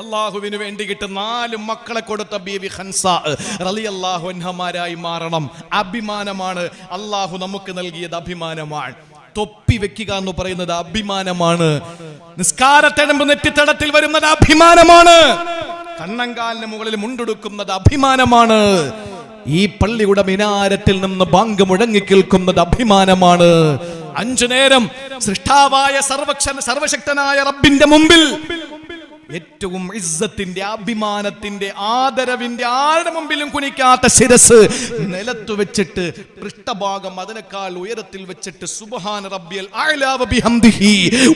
അള്ളാഹുവിന് വേണ്ടിയിട്ട് 4 മക്കളെ കൊടുത്ത ബീവി ഹൻസ റളിയല്ലാഹു അൻഹമാരായി മാറണം. അഭിമാനമാണ് അള്ളാഹു നമുക്ക് നൽകിയത്, അഭിമാനമാണ്. തൊപ്പി വെക്കുക എന്ന് പറയുന്നത് അഭിമാനമാണ്. നിസ്കാരത്തഴമ്പ് നെറ്റിത്തടത്തിൽ വരുന്നത് അഭിമാനമാണ്. കണ്ണങ്കാലിന് മുകളിൽ മുണ്ടെടുക്കുന്നത് അഭിമാനമാണ്. ഈ പള്ളിയുടെ മിനാരത്തിൽ നിന്ന് ബാങ്ക് മുഴങ്ങി കേൾക്കുന്നത് അഭിമാനമാണ്. 5 നേരം സൃഷ്ടാവായ സർവശക്തനായ റബ്ബിന്റെ മുമ്പിൽ ഏറ്റവും ഇസ്സത്തിന്റെ, അഭിമാനത്തിന്റെ, ആദരവിന്റെ, ആരുടെ മുമ്പിലും കുനിക്കാത്ത ശിരസ് നിലത്തു വെച്ചിട്ട് പൃഷ്ഠഭാഗം അതിനേക്കാൾ ഉയരത്തിൽ വെച്ചിട്ട് സുബ്ഹാന റബ്ബിയൽ അഅ്ലാ വബിഹംദിഹി,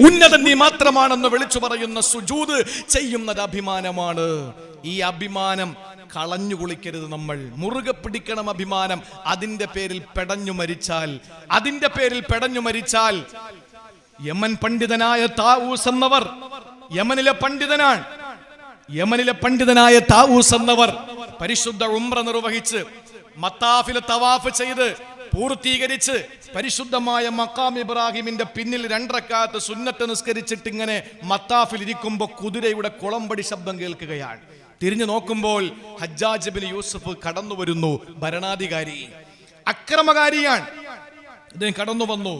ഉന്നതൻ നീ മാത്രമാണെന്ന് വിളിച്ചു പറയുന്ന സുജൂദ് ചെയ്യുന്നത് അഭിമാനമാണ്. ഈ അഭിമാനം കളഞ്ഞു കുളിക്കരുത്. നമ്മൾ മുറുകെ പിടിക്കണം അഭിമാനം. അതിന്റെ പേരിൽ പെടഞ്ഞു മരിച്ചാൽ യമൻ പണ്ഡിതനായ താവൂസ് എന്നവർ, യമനിലെ പണ്ഡിതനായ താവൂസ് എന്നവർ പരിശുദ്ധ ഉംറ നിർവഹിച്ച് മത്താഫിൽ തവാഫ് ചെയ്ത് പൂർത്തീകരിച്ച് പരിശുദ്ധമായ മഖാം ഇബ്രാഹിമിന്റെ പിന്നിൽ 2 റക്അത്ത് സുന്നത്ത് നിസ്കരിച്ചിട്ട് ഇങ്ങനെ മത്താഫിൽ ഇരിക്കുമ്പോൾ കുതിരയുടെ കുളമ്പടി ശബ്ദം കേൾക്കുകയാണ്. തിരിഞ്ഞു നോക്കുമ്പോൾ ഹജ്ജാജ് ഇബ്നു യൂസുഫ് കടന്നു വരുന്നു. ഭരണാധികാരി, അക്രമകാരിയാണ്. അദ്ദേഹം കടന്നു വന്നു.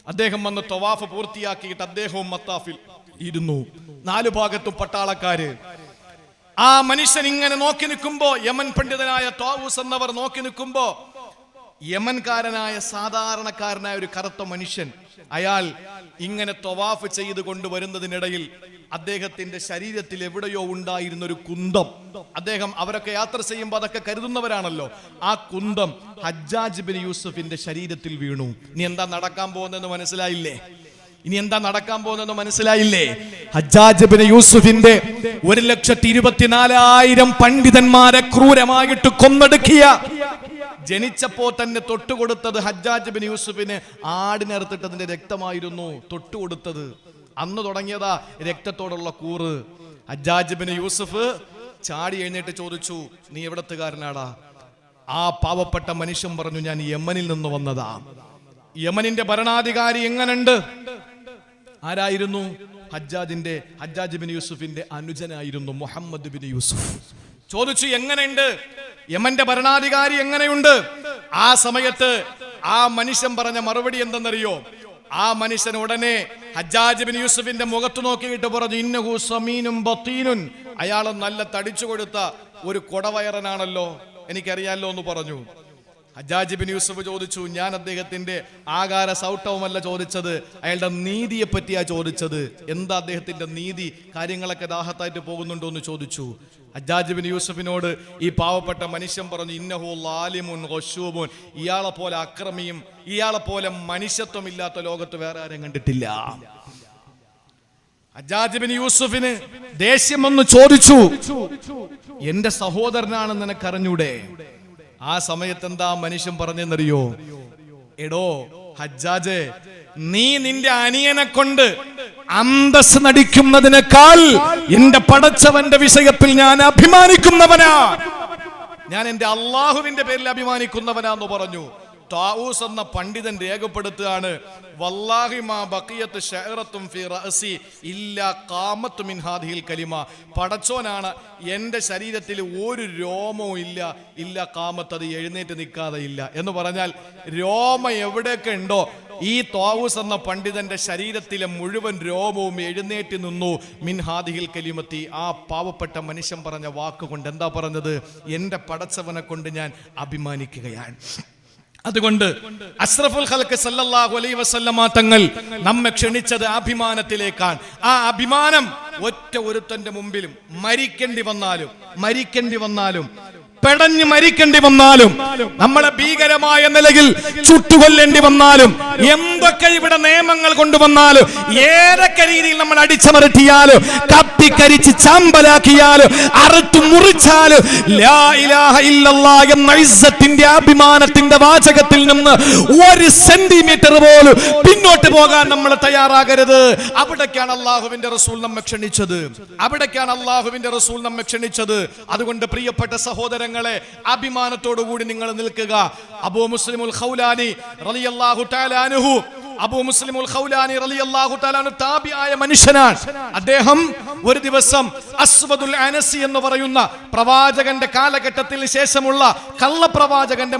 അദ്ദേഹം വന്ന് തവാഫ് പൂർത്തിയാക്കിയിട്ട് അദ്ദേഹവും മത്താഫിൽ ഇരുന്നു. 4 ഭാഗത്തും പട്ടാളക്കാര്. ആ മനുഷ്യൻ ഇങ്ങനെ നോക്കി നിൽക്കുമ്പോ, യമൻ പണ്ഡിതനായ താവൂസ് എന്നവർ നോക്കി നിൽക്കുമ്പോ, യമൻകാരനായ സാധാരണക്കാരനായ ഒരു കറുത്ത മനുഷ്യൻ, അയാൾ ഇങ്ങനെ തവാഫ് ചെയ്ത് കൊണ്ടുവരുന്നതിനിടയിൽ അദ്ദേഹത്തിന്റെ ശരീരത്തിൽ എവിടെയോ ഉണ്ടായിരുന്ന ഒരു കുന്തം, അദ്ദേഹം അവരൊക്കെ യാത്ര ചെയ്യുമ്പോൾ അതൊക്കെ കരുതുന്നവരാണല്ലോ, ആ കുന്തം ഹജ്ജാജ് ഇബ്നു യൂസുഫിന്റെ ശരീരത്തിൽ വീണു. ഇനി എന്താ നടക്കാൻ പോകുന്നതെന്ന് മനസ്സിലായില്ലേ? ഹജ്ജാജ് ഇബ്നു യൂസുഫിന്റെ 1,24,000 പണ്ഡിതന്മാരെ ക്രൂരമായിട്ട് കൊന്നൊടുക്കിയ, ജനിച്ചപ്പോ തന്നെ തൊട്ടുകൊടുത്തത് ഹജ്ജാജ് ഇബ്നു യൂസുഫിന് ആടിനറുത്തിട്ടതിന്റെ രക്തമായിരുന്നു തൊട്ടുകൊടുത്തത്. അന്ന് തുടങ്ങിയതാ രക്തത്തോടുള്ള കൂറ്. ഹജ്ജാജ് ഇബ്നു യൂസുഫ് ചാടി എഴുന്നേറ്റ് ചോദിച്ചു, നീ എവിടത്തുകാരനാടാ? ആ പാവപ്പെട്ട മനുഷ്യൻ പറഞ്ഞു, ഞാൻ യമനിൽ നിന്ന് വന്നതാ. യമനിന്റെ ഭരണാധികാരി എങ്ങനുണ്ട്? ആരായിരുന്നു? ഹജ്ജാജ് ഇബ്നു യൂസുഫിന്റെ അനുജനായിരുന്നു മുഹമ്മദ് ഇബ്നു യൂസുഫ്. ചോദിച്ചു, എങ്ങനെയുണ്ട് യമന്റെ ഭരണാധികാരി, എങ്ങനെയുണ്ട്? ആ സമയത്ത് ആ മനുഷ്യൻ പറഞ്ഞ മറുപടി എന്തെന്നറിയോ? ആ മനുഷ്യൻ ഉടനെ ഹജ്ജാജ് ബിൻ യൂസുഫിന്റെ മുഖത്ത് നോക്കിയിട്ട് പറഞ്ഞു, ഇന്നഹു സമീനും ബത്തീനുൻ, അയാൾ നല്ല തടിച്ചു കൊടുത്ത ഒരു കൊടവയറനാണല്ലോ, എനിക്കറിയാലോ എന്ന് പറഞ്ഞു. ഹജ്ജാജ് ബിൻ യൂസുഫ് ചോദിച്ചു, ഞാൻ അദ്ദേഹത്തിന്റെ ആകാര സൗട്ടവുമല്ല ചോദിച്ചത്, അയാളുടെ നീതിയെ പറ്റിയാ ചോദിച്ചത്. എന്താ അദ്ദേഹത്തിന്റെ നീതി? കാര്യങ്ങളൊക്കെ ദാഹത്തായിട്ട് പോകുന്നുണ്ടോ എന്ന് ചോദിച്ചു. ഹജ്ജാജ് ബിൻ യൂസുഫിനോട് ഈ പാവപ്പെട്ട മനുഷ്യൻ പറഞ്ഞു, ഇന്നഹു ലാലിമുൻ ഗശൂബുൻ, ഇയാളെ പോലെ അക്രമിയും ഇയാളെ പോലെ മനുഷ്യത്വമില്ലാത്ത ലോകത്ത് വേറെ ആരും കണ്ടിട്ടില്ല. ഹജ്ജാജ് ബിൻ യൂസുഫിന് ദേഷ്യം ഒന്ന് ചോദിച്ചു, എന്റെ സഹോദരനാണെന്ന് നിനക്കറിഞ്ഞൂടെ? ആ സമയത്ത് എന്താ മനുഷ്യൻ പറഞ്ഞെന്നറിയോ? എടോ ഹജ്ജാജ്, നീ നിന്റെ അനിയനെ കൊണ്ട് അന്തസ് നടിക്കുന്നതിനേക്കാൾ എന്റെ പടച്ചവന്റെ വിഷയത്തിൽ ഞാൻ അഭിമാനിക്കുന്നവനാ, ഞാൻ എന്റെ അള്ളാഹുവിന്റെ പേരിൽ അഭിമാനിക്കുന്നവനാന്ന് പറഞ്ഞു. താവൂസ് എന്ന പണ്ഡിതൻ രേഖപ്പെടുത്തുകയാണ്, വല്ലാഹി മാ ബഖിയത്ത് ശഅറത്തും ഫി റഅസി ഇല്ലാ ഖാമത്ത് മിൻ ഹാദിഹിൽ കലിമ, പടച്ചോനാണ് എൻ്റെ ശരീരത്തിൽ ഒരു രോമവും ഇല്ല ഖാമത്ത്, അത് എഴുന്നേറ്റ് നിൽക്കാതെ ഇല്ല എന്ന് പറഞ്ഞാൽ രോമം എവിടെയൊക്കെ ഉണ്ടോ ഈ താവൂസ് എന്ന പണ്ഡിതന്റെ ശരീരത്തിലെ മുഴുവൻ രോമവും എഴുന്നേറ്റ് നിന്നു. മിൻ ഹാദിഹിൽ കലിമത്തി, ആ പാവപ്പെട്ട മനുഷ്യൻ പറഞ്ഞ വാക്കുകൊണ്ട് എന്താ പറഞ്ഞത്? എൻ്റെ പടച്ചവനെ കൊണ്ട് ഞാൻ അഭിമാനിക്കുകയാണ്. അതുകൊണ്ട് അഷ്റഫുൽ ഖൽഖ് സല്ലല്ലാഹു അലൈഹി വസല്ലമ തങ്ങൾ നമ്മെ ക്ഷണിച്ചത് അഭിമാനത്തിലേക്കാണ്. ആ അഭിമാനം ഒറ്റ ഒരുത്തന്റെ മുമ്പിലും മരിക്കേണ്ടി വന്നാലും പെടഞ്ഞ് മരിക്കേണ്ടി വന്നാലും, നമ്മളെ ഭീകരമായ നിലയിൽ ചുട്ടുകൊല്ലേണ്ടി വന്നാലും, എന്തൊക്കെ ഇവിടെ നിയമങ്ങൾ കൊണ്ടുവന്നാലും, ഏതൊക്കെ രീതിയിൽ നമ്മൾ അടിച്ചമർത്തിയാലും, കത്തിക്കരിച്ച് ചാമ്പലാക്കിയാലും, അറുത്തു മുറിച്ചാലും, ലാ ഇലാഹ ഇല്ലല്ലാഹ് എന്ന ഇസ്സത്തിന്റെ അഭിമാനത്തിന്റെ വാചകത്തിൽ നിന്ന് ഒരു സെന്റിമീറ്റർ പോലും പിന്നോട്ട് പോകാൻ നമ്മൾ തയ്യാറാകരുത്. അവിടേക്കാണ് അള്ളാഹുവിന്റെ റസൂൽ നമ്മെ ക്ഷണിച്ചത്. അതുകൊണ്ട് പ്രിയപ്പെട്ട സഹോദരങ്ങളെ, അഭിമാനത്തോടു കൂടി നിങ്ങൾ നിൽക്കുക. അബൂ മുസ്ലിമുൽ ഖൗലാനി റളിയല്ലാഹു തആല അൻഹു, അബൂ മുസ്ലിമുൽ ഖൗലാനി റളിയല്ലാഹു തആല അൻഹു താബിയായ മനുഷ്യനാണ്. അദ്ദേഹം ഒരു ദിവസം അസ്വദുൽ അനസി എന്ന് പറയുന്ന പ്രവാചകന്റെ കാലഘട്ടത്തിന് ശേഷമുള്ള കള്ളപ്രവാചകന്റെ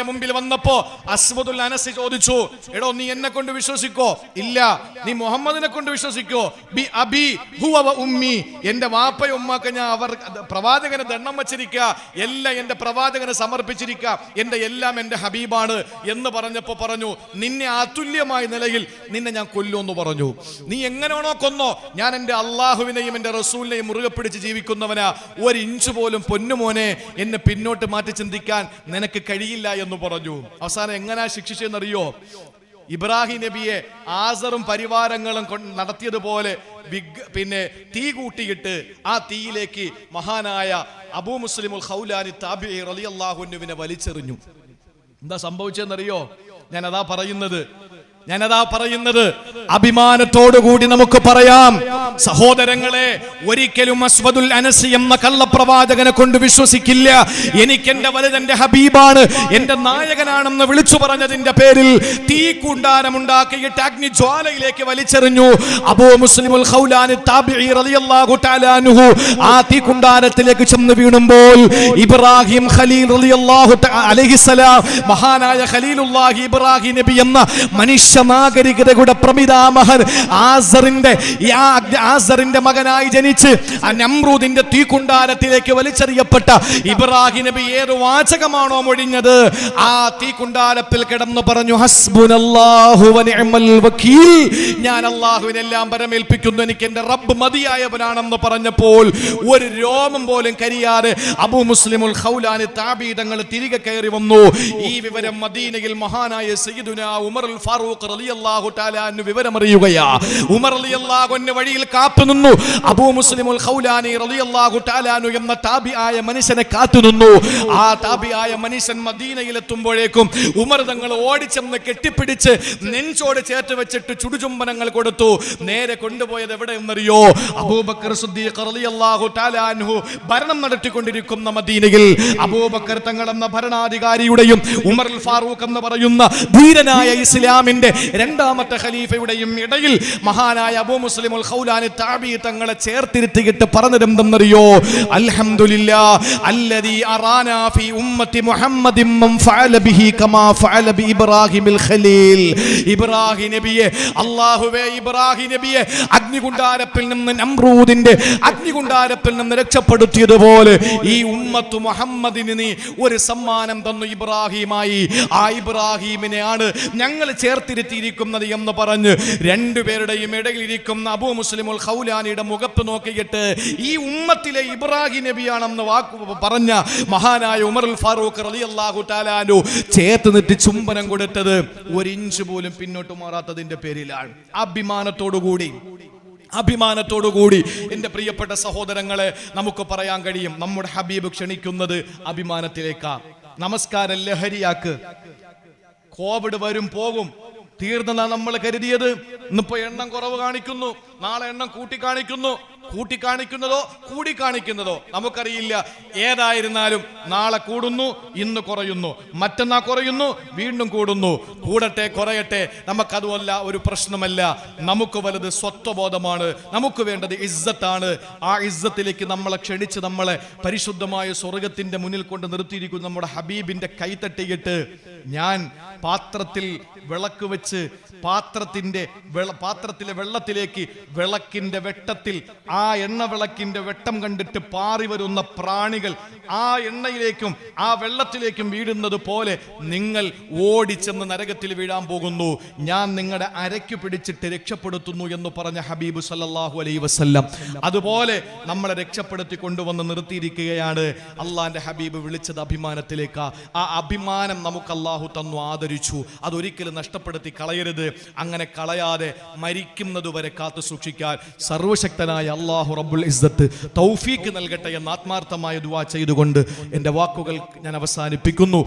മുമ്പിൽ വന്നപ്പോ അസ്വദുൽ അനസി ചോദിച്ചു, എടോ നീ എന്നെ കൊണ്ട് വിശ്വസിക്കോ? ഇല്ല. നീ മുഹമ്മദിനെ കൊണ്ട് വിശ്വസിക്കോ? ബി അബി ഹുവ വ ഉമ്മി, എന്റെ വാപ്പയും ഉമ്മക്ക് ഞാൻ അവർ പ്രവാചകനെ ദണ്ണം വച്ചിരിക്കുക, എല്ലാം എന്റെ പ്രവാചകനെ സമർപ്പിച്ചിരിക്കുക, എന്റെ എല്ലാം എന്റെ ഹബീബാണ് എന്ന് പറഞ്ഞപ്പോ പറഞ്ഞു, നിന്നെ അതുല്യമായ നിലയിൽ നിന്നെ ഞാൻ കൊല്ലുമെന്ന് പറഞ്ഞു. നീ എങ്ങനെയാണോ കൊന്നോ, ഞാൻ എന്റെ അള്ളാഹുവിനെയും എന്റെ റസൂലിനെയും മുറുകെ പിടിച്ച് ജീവിക്കുന്നവനാ. ഒരു ഇഞ്ച് പോലും പൊന്നുമോനെ എന്നെ പിന്നോട്ട് മാറ്റി ചിന്തിക്കാൻ നിനക്ക് കഴിയില്ല എന്ന് പറഞ്ഞു. അവസാനം എങ്ങനാ ശിക്ഷിച്ചെന്നറിയോ? ഇബ്രാഹിം നബിയെ ആസറും പരിവാരങ്ങളും നടത്തിയതുപോലെ തീ കൂട്ടിയിട്ട് ആ തീയിലേക്ക് മഹാനായ അബൂ മുസ്ലിമുൽ ഖൗലാനി താബിഈ റളിയല്ലാഹു അൻഹുവിനെ വലിച്ചെറിഞ്ഞു. എന്താ സംഭവിച്ചെന്നറിയോ? ഞാനതാ പറയുന്നത് അഭിമാനത്തോടുകൂടി നമുക്ക് പറയാം, സഹോദരങ്ങളെ, ഒരിക്കലും അസ്വദുൽ അനസി എന്ന കള്ളപ്രവാചകനെ കൊണ്ട് വിശ്വസിക്കില്ല. എനിക്ക് എന്റെ വലുതെന്റെ ഹബീബാണ്, എന്റെ നായകനാണെന്ന് വിളിച്ചു പറഞ്ഞതിന്റെ പേരിൽ തീ കുണ്ടാരമുണ്ടാക്കിയിട്ട് അഗ്നിജ്വാലയിലേക്ക് വലിച്ചെറിഞ്ഞു. അബൂ മുസ്ലിമുൽ ഖൗലാനി താബിഈ റളിയല്ലാഹു തആല അൻഹു ആ തീ കുണ്ടാരത്തിലേക്ക് ചെന്ന് വീണുമ്പോൾ ഇബ്രാഹിം ഖലീൽ റളിയല്ലാഹു തആല അലൈഹിസ്സലാം, മഹാനായ ഖലീലുല്ലാഹി ഇബ്രാഹിം നബി എന്ന മനുഷ്യ നാഗരികതയുടെ പ്രമിതാമഹൻ ആസറിന്റെ മകനായി ജനിച്ച് നമ്രൂദിന്റെ തീക്കുണ്ടാരത്തിലേക്ക് വലിച്ചെറിയപ്പെട്ട ഇബ്രാഹിം നബി ഏത് വാചകമാണോ മൊഴിഞ്ഞത്, ആ തീക്കുണ്ടാരത്തിൽ കിടന്നു പറഞ്ഞു, ഹസ്ബുനല്ലാഹു വ നിഅമൽ വകീൽ, ഞാൻ അല്ലാഹുവിനെല്ലാം പരമേൽപ്പിക്കുന്നു, എനിക്ക് എന്റെ റബ്ബ് മതിയായവനാണെന്ന് പറഞ്ഞപ്പോൾ ഒരു രോമം പോലും കരിയാതെ അബൂ മുസ്ലിമുൽ ഖൗലാനി താബിഈ തങ്ങൾ തിരികെ കയറി വന്നു. ഈ വിവരം മദീനയിൽ മഹാനായ സയ്യിദുനാ ഉമറുൽ ഫാറൂഖ് റളിയല്ലാഹു തആല അൻഹു വിവരമറിയുകയാ. ഉമർ റളിയല്ലാഹു അൻഹു വഴിയിൽ കാത്തുനിന്നു. അബൂ മുസ്ലിമുൽ ഖൗലാനി റളിയല്ലാഹു തആല അൻഹു എന്ന താബിയായ മനുഷ്യനെ കാത്തുനിന്നു. ആ താബിയായ മനുഷ്യൻ മദീനയിൽ എത്തുമ്പോഴേക്കും ഉമർ തങ്ങൾ ഓടിച്ചെന്ന് കെട്ടിപ്പിടിച്ച് നെഞ്ചോട് ചേർത്ത് വെച്ചിട്ട് ചുടുചുംബനങ്ങൾ കൊടുത്തു. നേരെ കൊണ്ടുപോയത് എവിടെയെന്നറിയോ? അബൂബക്കർ സിദ്ദീഖ് റളിയല്ലാഹു തആല അൻഹു ഭരണം നടത്തിക്കൊണ്ടിരിക്കുന്ന മദീനയിൽ അബൂബക്കർ തങ്ങൾ എന്ന ഭരണാധികാരിയുടെയും ഉമറുൽ ഫാറൂഖ് എന്ന് പറയുന്ന ധീരനായ ഇസ്ലാമിന്റെ രണ്ടാമത്തെ ഖലീഫയുടെയും ഇടയിൽ മഹാനായ അബൂ മുസ്ലിം അൽ ഖൗലാനി താബി തങ്ങളെ ചേർത്തിരുത്തിയിട്ട് പറഞ്ഞിരുന്നെന്നറിയോ? അൽഹംദുലില്ലാഹ് അല്ലദീ അറാനാ ഫീ ഉമ്മത്തി മുഹമ്മദിൻ മൻ ഫഅല ബിഹി കമാ ഫഅല ബി ഇബ്രാഹിമിൽ ഖലീൽ. ഇബ്രാഹിം നബിയെ, അല്ലാഹുവേ ഇബ്രാഹിം നബിയെ അഗ്നികുണ്ഡാരത്തിൽ നിന്ന്, നമ്രൂദിന്റെ അഗ്നികുണ്ഡാരത്തിൽ നിന്ന് രക്ഷപ്പെടുത്തിയതുപോലെ ഈ ഉമ്മത്തു മുഹമ്മദിന് നീ ഒരു സമ്മാനം തന്നു ഇബ്രാഹിമായി. ആ ഇബ്രാഹിമിനെയാണ് ഞങ്ങൾ ചേർത്തിരുത്തിയിരിക്കുന്നത് എന്ന് പറഞ്ഞ് രണ്ടുപേരുടെയും ഇടയിലിരിക്കുന്ന അബൂ മുസ്ലിം അൽ ഖൗലാനിയുടെ മുഖത്ത് നോക്കിയിട്ട് ഈ ഉമ്മത്തിലെ ഇബ്രാഹിം നബിയാണെന്ന് വാക്ക് പറഞ്ഞ മഹാനായ ഉമറുൽ ഫാറൂഖ് റളിയല്ലാഹു തആല അൻഹു ചേർത്ത് നിർത്തി ചുംബനം കൊടുത്തത് ഒരു ഇഞ്ച് പോലും പിന്നോട്ട് മാറാത്തതിന്റെ പേരിലാണ്. അഭിമാനത്തോടുകൂടി എൻ്റെ പ്രിയപ്പെട്ട സഹോദരങ്ങളെ നമുക്ക് പറയാൻ കഴിയും, നമ്മുടെ ഹബീബ് ക്ഷണിക്കുന്നത് അഭിമാനത്തിലേക്കാ. നമസ്കാരം ലഹരിയാക്ക്. കോവിഡ് വരും പോകും, തീർന്നെന്നാ നമ്മൾ കരുതിയത്. ഇന്നിപ്പോ എണ്ണം കുറവ് കാണിക്കുന്നു, നാളെ എണ്ണം കൂടിക്കാണിക്കുന്നതോ നമുക്കറിയില്ല. ഏതായിരുന്നാലും നാളെ കൂടുന്നു, ഇന്ന് കുറയുന്നു, മറ്റന്നാ കുറയുന്നു, വീണ്ടും കൂടുന്നു. കൂടട്ടെ കുറയട്ടെ, നമുക്കതുമല്ല ഒരു പ്രശ്നമല്ല. നമുക്ക് വലുത് സ്വത്വബോധമാണ്, നമുക്ക് വേണ്ടത് ഇസ്സത്താണ്. ആ ഇസ്സത്തിലേക്ക് നമ്മളെ ക്ഷണിച്ച് നമ്മളെ പരിശുദ്ധമായ സ്വർഗത്തിന്റെ മുന്നിൽ കൊണ്ട് നിർത്തിയിരിക്കുന്നു നമ്മുടെ ഹബീബിന്റെ കൈത്തട്ടിയിട്ട് ഞാൻ പാത്രത്തിൽ വിളക്ക് വെച്ച് പാത്രത്തിലെ വെള്ളത്തിലേക്ക് വിളക്കിന്റെ വെട്ടത്തിൽ ആ എണ്ണ വിളക്കിന്റെ വെട്ടം കണ്ടിട്ട് പാറി വരുന്ന പ്രാണികൾ ആ എണ്ണയിലേക്കും ആ വെള്ളത്തിലേക്കും വീഴുന്നത് പോലെ നിങ്ങൾ ഓടിച്ചെന്ന് നരകത്തിൽ വീഴാൻ പോകുന്നു. ഞാൻ നിങ്ങളുടെ അരയ്ക്ക് പിടിച്ചിട്ട് രക്ഷപ്പെടുത്തുന്നു എന്ന് പറഞ്ഞ ഹബീബ് സല്ലല്ലാഹു അലൈഹി വസല്ലം അതുപോലെ നമ്മളെ രക്ഷപ്പെടുത്തി കൊണ്ടുവന്ന് നിർത്തിയിരിക്കുകയാണ്. അള്ളാന്റെ ഹബീബ് വിളിച്ചത് അഭിമാനത്തിലേക്കാ. ആ അഭിമാനം നമുക്ക് അള്ളാഹു തന്നു, ആദരിച്ചു. അതൊരിക്കലും നഷ്ടപ്പെടുത്തി കളയരുത്. അങ്ങനെ കളയാതെ മരിക്കുന്നത് വരെ കാത്തു സൂക്ഷിക്കാൻ സർവശക്തനായ അല്ലാഹു റബ്ബുൽ ഇസ്സത്ത് തൗഫീക്ക് നൽകട്ടെ എന്ന് ആത്മാർത്ഥമായ ദുആ ചെയ്തുകൊണ്ട് എൻ്റെ വാക്കുകൾ ഞാൻ അവസാനിപ്പിക്കുന്നു.